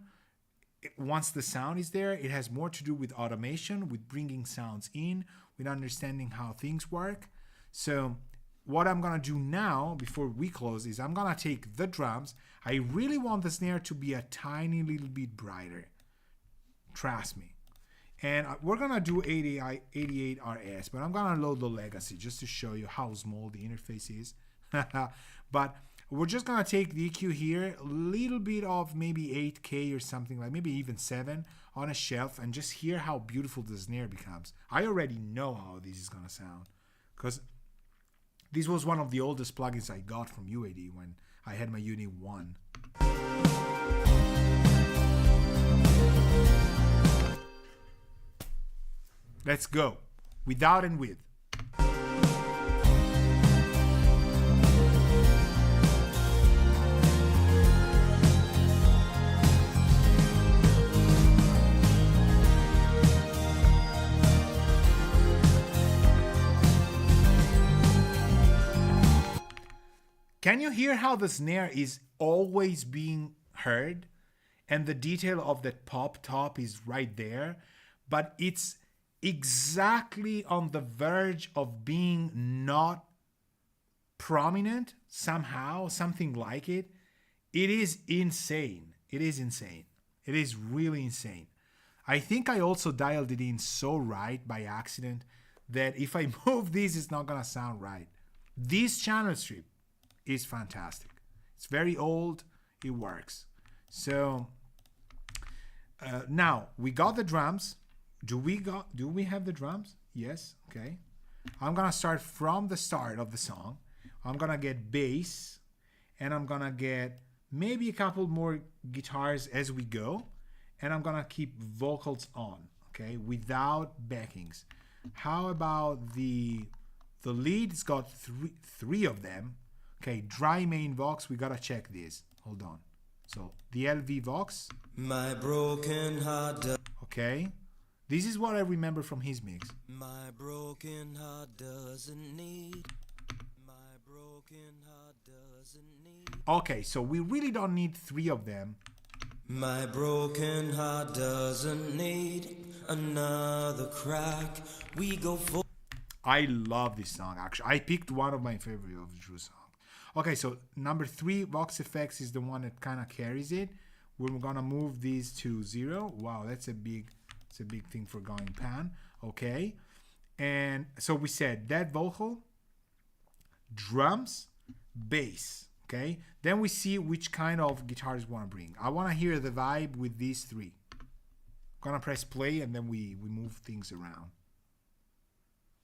Speaker 1: once the sound is there, it has more to do with automation, with bringing sounds in, with understanding how things work. So what I'm going to do now, before we close, is I'm going to take the drums. I really want the snare to be a tiny little bit brighter. Trust me. And we're going to do 88 RS, but I'm going to load the legacy just to show you how small the interface is. But we're just going to take the EQ here, a little bit of maybe 8K or something, like maybe even 7 on a shelf, and just hear how beautiful the snare becomes. I already know how this is going to sound, because this was one of the oldest plugins I got from UAD when I had my Uni 1. Let's go, without and with. Can you hear how the snare is always being heard? And the detail of that pop top is right there, but it's exactly on the verge of being not prominent somehow, something like it. It is insane. It is insane. It is really insane. I think I also dialed it in so right by accident that if I move this, it's not gonna sound right. This channel strip is fantastic. It's very old. It works. So now we got the drums. Do we have the drums? Yes. Okay. I'm gonna start from the start of the song. I'm gonna get bass, and I'm gonna get maybe a couple more guitars as we go, and I'm gonna keep vocals on, okay, without backings. How about the lead? It's got three of them. Okay, dry main Vox, we gotta check this. Hold on. So the LV Vox.
Speaker 2: My broken heart.
Speaker 1: Okay. This is what I remember from his mix.
Speaker 2: My broken heart doesn't need. My broken heart doesn't need.
Speaker 1: Okay, so we really don't need 3 of them.
Speaker 2: My broken heart doesn't need another crack. We go for.
Speaker 1: I love this song, actually. I picked one of my favorite of Drew songs. Okay, so number 3, Vox Effects, is the one that kind of carries it. We're gonna move these to 0. Wow, that's a big thing for going pan. Okay, and so we said that vocal, drums, bass. Okay, then we see which kind of guitars we want to bring. I want to hear the vibe with these 3. Gonna press play, and then we move things around.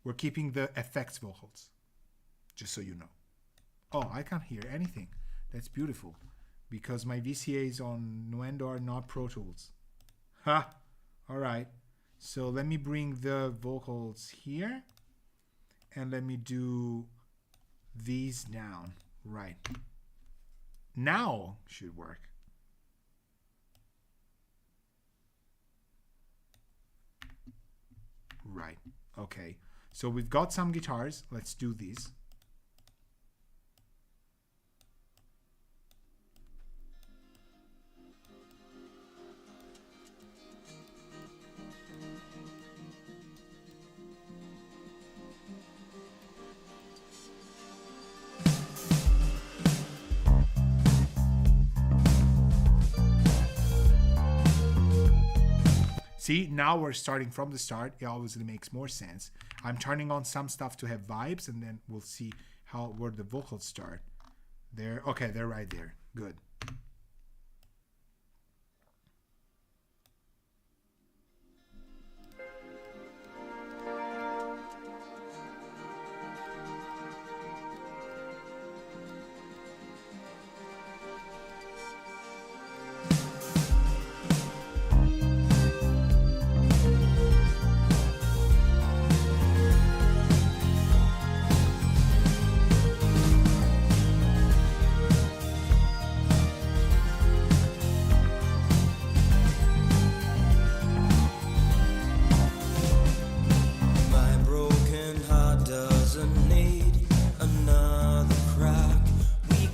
Speaker 1: We're keeping the effects vocals, just so you know. Oh, I can't hear anything. That's beautiful, because my VCAs on Nuendo are not Pro Tools. Ha! All right. So let me bring the vocals here, and let me do these down. Right. Now should work. Right. Okay. So we've got some guitars. Let's do these. See, now we're starting from the start. It obviously makes more sense. I'm turning on some stuff to have vibes, and then we'll see where the vocals start. There, okay, they're right there. Good.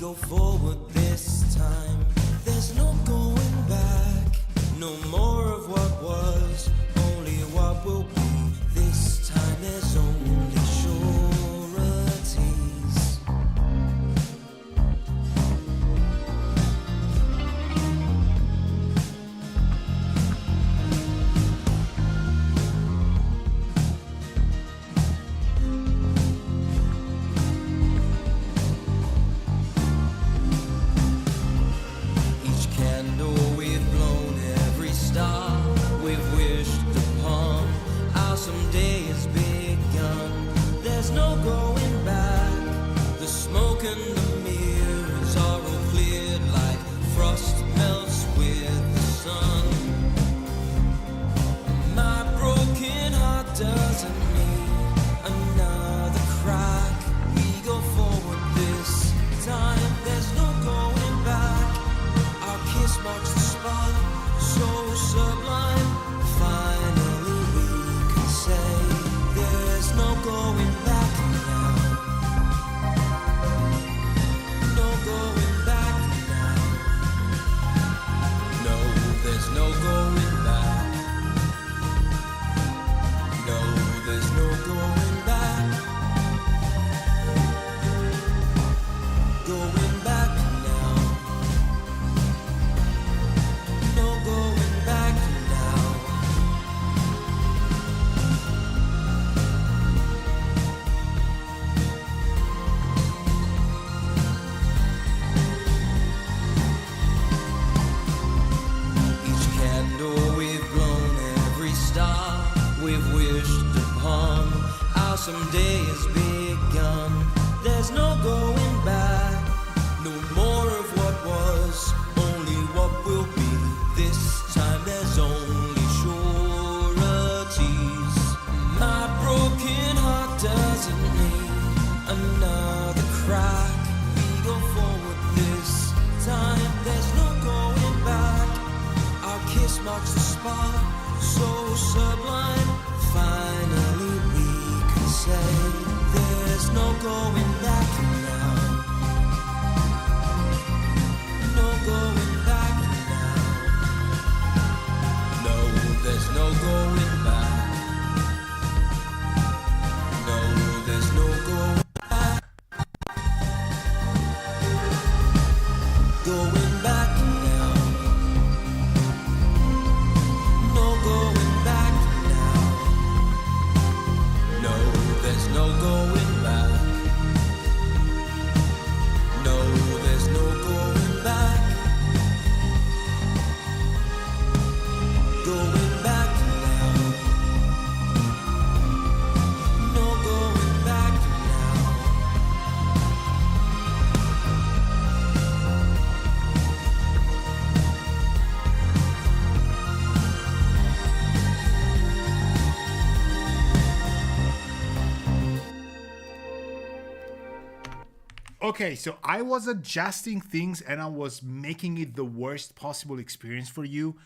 Speaker 2: go forward this time. There's no going back. No more of what was, only what will be. This time there's only sureties. Each candle we've blown, every star we've wished upon, our someday has begun. There's no going back. The smoke and the mirrors are all cleared like frost melts with the sun. My broken heart doesn't need another crack. We go forward this time. There's no going back. Our kiss marks the spot, so sublime. Finally we can say there's no going back now. No going back now. No, there's no going back. No, there's no going back. Going back now. No going back now. Each candle we've blown, every star we've wished upon, our someday has begun. There's no going back. No more of what was, only what will be. This time there's only sureties. My broken heart doesn't need another crack. We go forward this time. There's no going back. Our kiss marks the spot, so sublime. Finally we can say there's no going back now. No going back now. No, there's no going back. No, there's no going back. Going back now. No going back now. No, there's no going back. No, there's no going back. Going back now. No going back now.
Speaker 1: Okay, so I was adjusting things and I was making it the worst possible experience for you.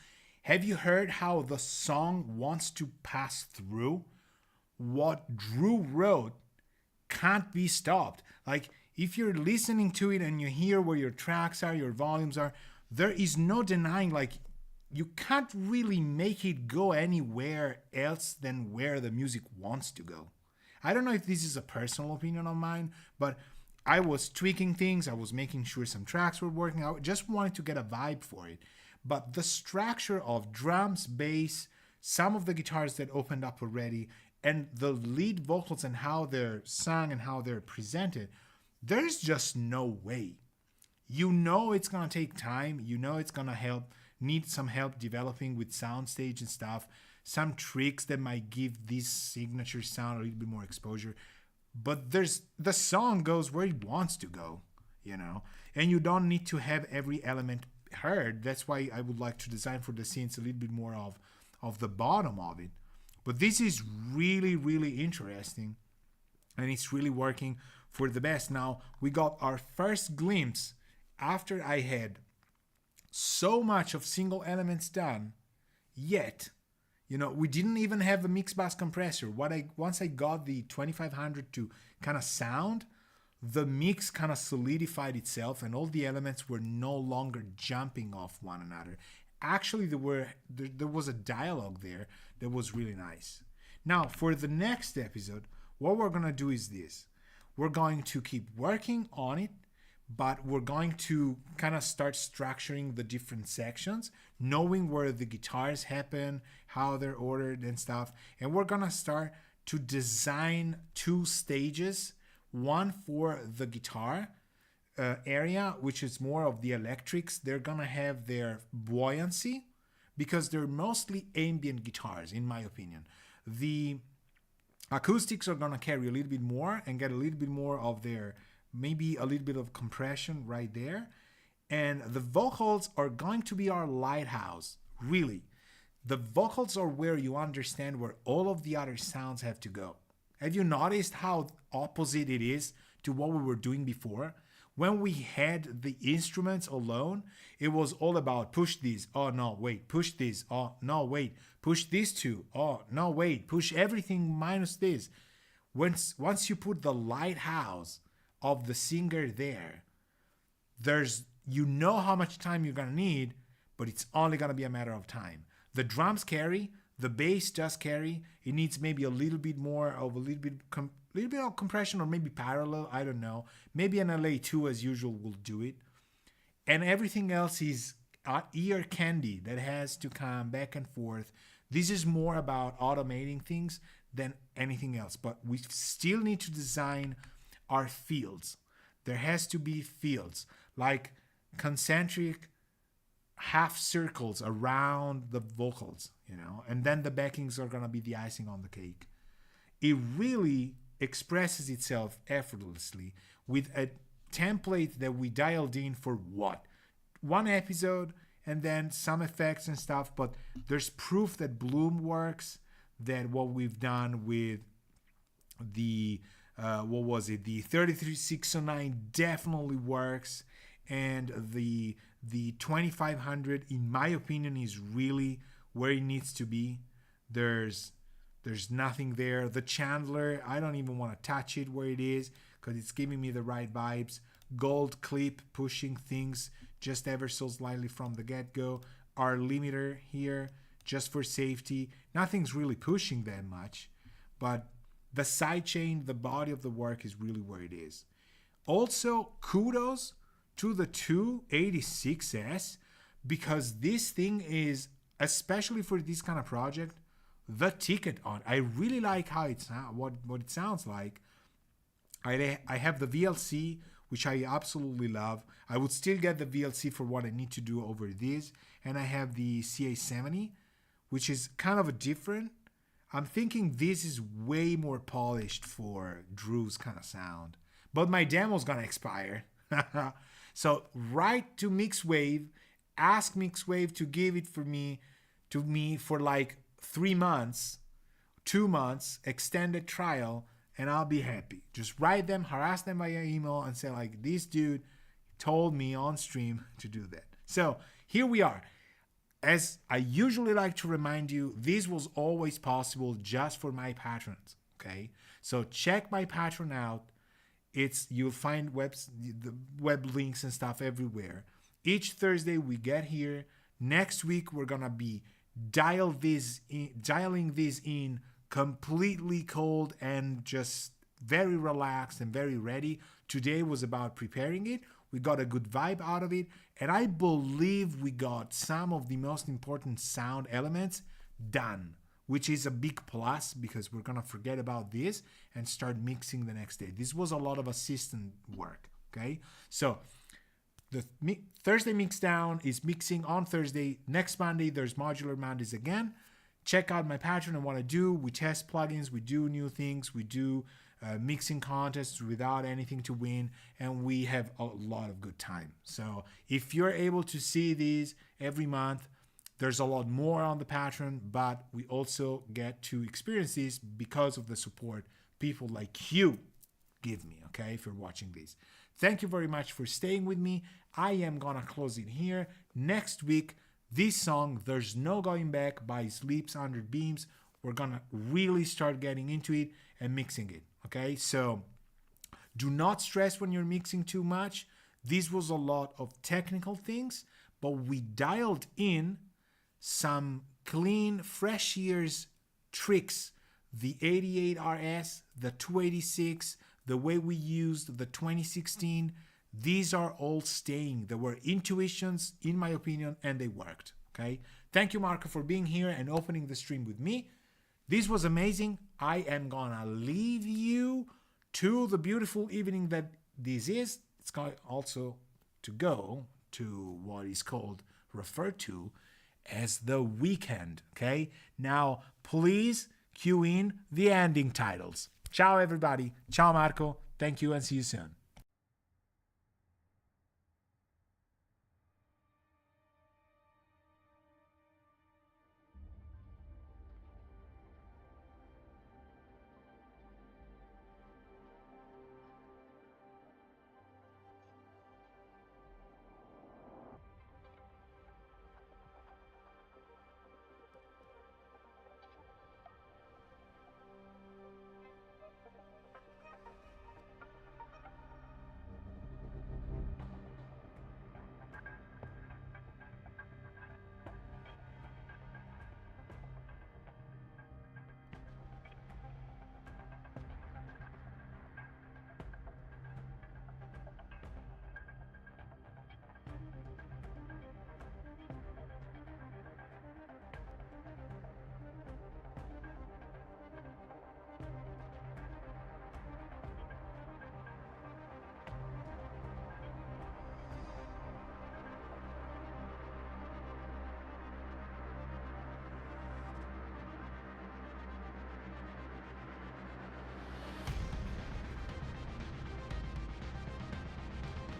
Speaker 1: Have you heard how the song wants to pass through? What Drew wrote can't be stopped. Like, if you're listening to it and you hear where your tracks are, your volumes are, there is no denying, like, you can't really make it go anywhere else than where the music wants to go. I don't know if this is a personal opinion of mine, but I was tweaking things. I was making sure some tracks were working. I just wanted to get a vibe for it. But the structure of drums, bass, some of the guitars that opened up already, and the lead vocals and how they're sung and how they're presented, there's just no way. You know it's going to take time. You know it's going to need some help developing with soundstage and stuff. Some tricks that might give this signature sound a little bit more exposure. But the song goes where it wants to go, you know, and you don't need to have every element heard. That's why I would like to design for the scenes a little bit more of the bottom of it. But this is really, really interesting, and it's really working for the best. Now, we got our first glimpse after I had so much of single elements done, yet, you know, we didn't even have a mix bus compressor. Once I got the 2500 to kind of sound, the mix kind of solidified itself and all the elements were no longer jumping off one another. Actually, there was a dialogue there that was really nice. Now, for the next episode, what we're going to do is this. We're going to keep working on it, but we're going to kind of start structuring the different sections, knowing where the guitars happen, how they're ordered and stuff. And we're going to start to design 2 stages, one for the guitar area, which is more of the electrics. They're going to have their buoyancy because they're mostly ambient guitars, in my opinion. The acoustics are going to carry a little bit more and get a little bit more of their, maybe a little bit of compression right there. And the vocals are going to be our lighthouse, really. The vocals are where you understand where all of the other sounds have to go. Have you noticed how opposite it is to what we were doing before? When we had the instruments alone, it was all about push these, oh no, wait, push this, oh no, wait, push these two, oh no, wait, push everything minus this. Once you put the lighthouse of the singer there, you know how much time you're gonna need, but it's only gonna be a matter of time. The drums carry, the bass does carry. It needs maybe a little bit of compression, or maybe parallel, I don't know. Maybe an LA2 as usual will do it. And everything else is ear candy that has to come back and forth. This is more about automating things than anything else. But we still need to design our fields. There has to be fields, like concentric half circles around the vocals, and then the backings are going to be the icing on the cake. It really expresses itself effortlessly with a template that we dialed in for one episode, and then some effects and stuff. But there's proof that Bloom works, that what we've done with the the 33609 definitely works, and the 2500, in my opinion, is really where it needs to be. There's nothing there. The Chandler, I don't even want to touch it where it is because it's giving me the right vibes. Gold clip pushing things just ever so slightly from the get-go. Our limiter here, just for safety. Nothing's really pushing that much, but the sidechain, the body of the work is really where it is. Also, kudos to the 286S, because this thing is, especially for this kind of project, the ticket on. I really like how it sounds, what it sounds like. I have the VLC, which I absolutely love. I would still get the VLC for what I need to do over this. And I have the CA70, which is kind of a different. I'm thinking this is way more polished for Drew's kind of sound. But my demo's gonna expire. So write to Mixwave, ask Mixwave to give it to me for like 3 months, 2 months, extended trial, and I'll be happy. Just write them, harass them via email, and say like, this dude told me on stream to do that. So here we are. As I usually like to remind you, this was always possible just for my patrons. Okay, so check my Patreon out. You'll find the web links and stuff everywhere. Each Thursday we get here. Next week we're gonna be dialing this in completely cold and just very relaxed and very ready. Today was about preparing it. We got a good vibe out of it, and I believe we got some of the most important sound elements done, which is a big plus because we're gonna forget about this and start mixing the next day. This was a lot of assistant work. Okay, so the Thursday Mixdown is mixing on Thursday. Next Monday, there's Modular Mondays again. Check out my Patreon and what I do. We test plugins, we do new things, we do mixing contests without anything to win, and we have a lot of good time. So if you're able to see these every month, there's a lot more on the Patreon, but we also get to experience these because of the support people like you give me, okay, if you're watching this. Thank you very much for staying with me. I am gonna close it here. Next week, this song, There's No Going Back by Sleeps Under Beams, we're gonna really start getting into it and mixing it, okay? So Do not stress when you're mixing too much. This was a lot of technical things, but we dialed in some clean, fresh ears tricks. The 88 RS, the 286, the way we used the 2016, these are all staying. They were intuitions, in my opinion, and they worked. Okay. Thank you, Marco, for being here and opening the stream with me. This was amazing. I am gonna leave you to the beautiful evening that this is. It's going also to go to what is referred to as the weekend. Okay. Now, please cue in the ending titles. Ciao, everybody. Ciao, Marco. Thank you and see you soon.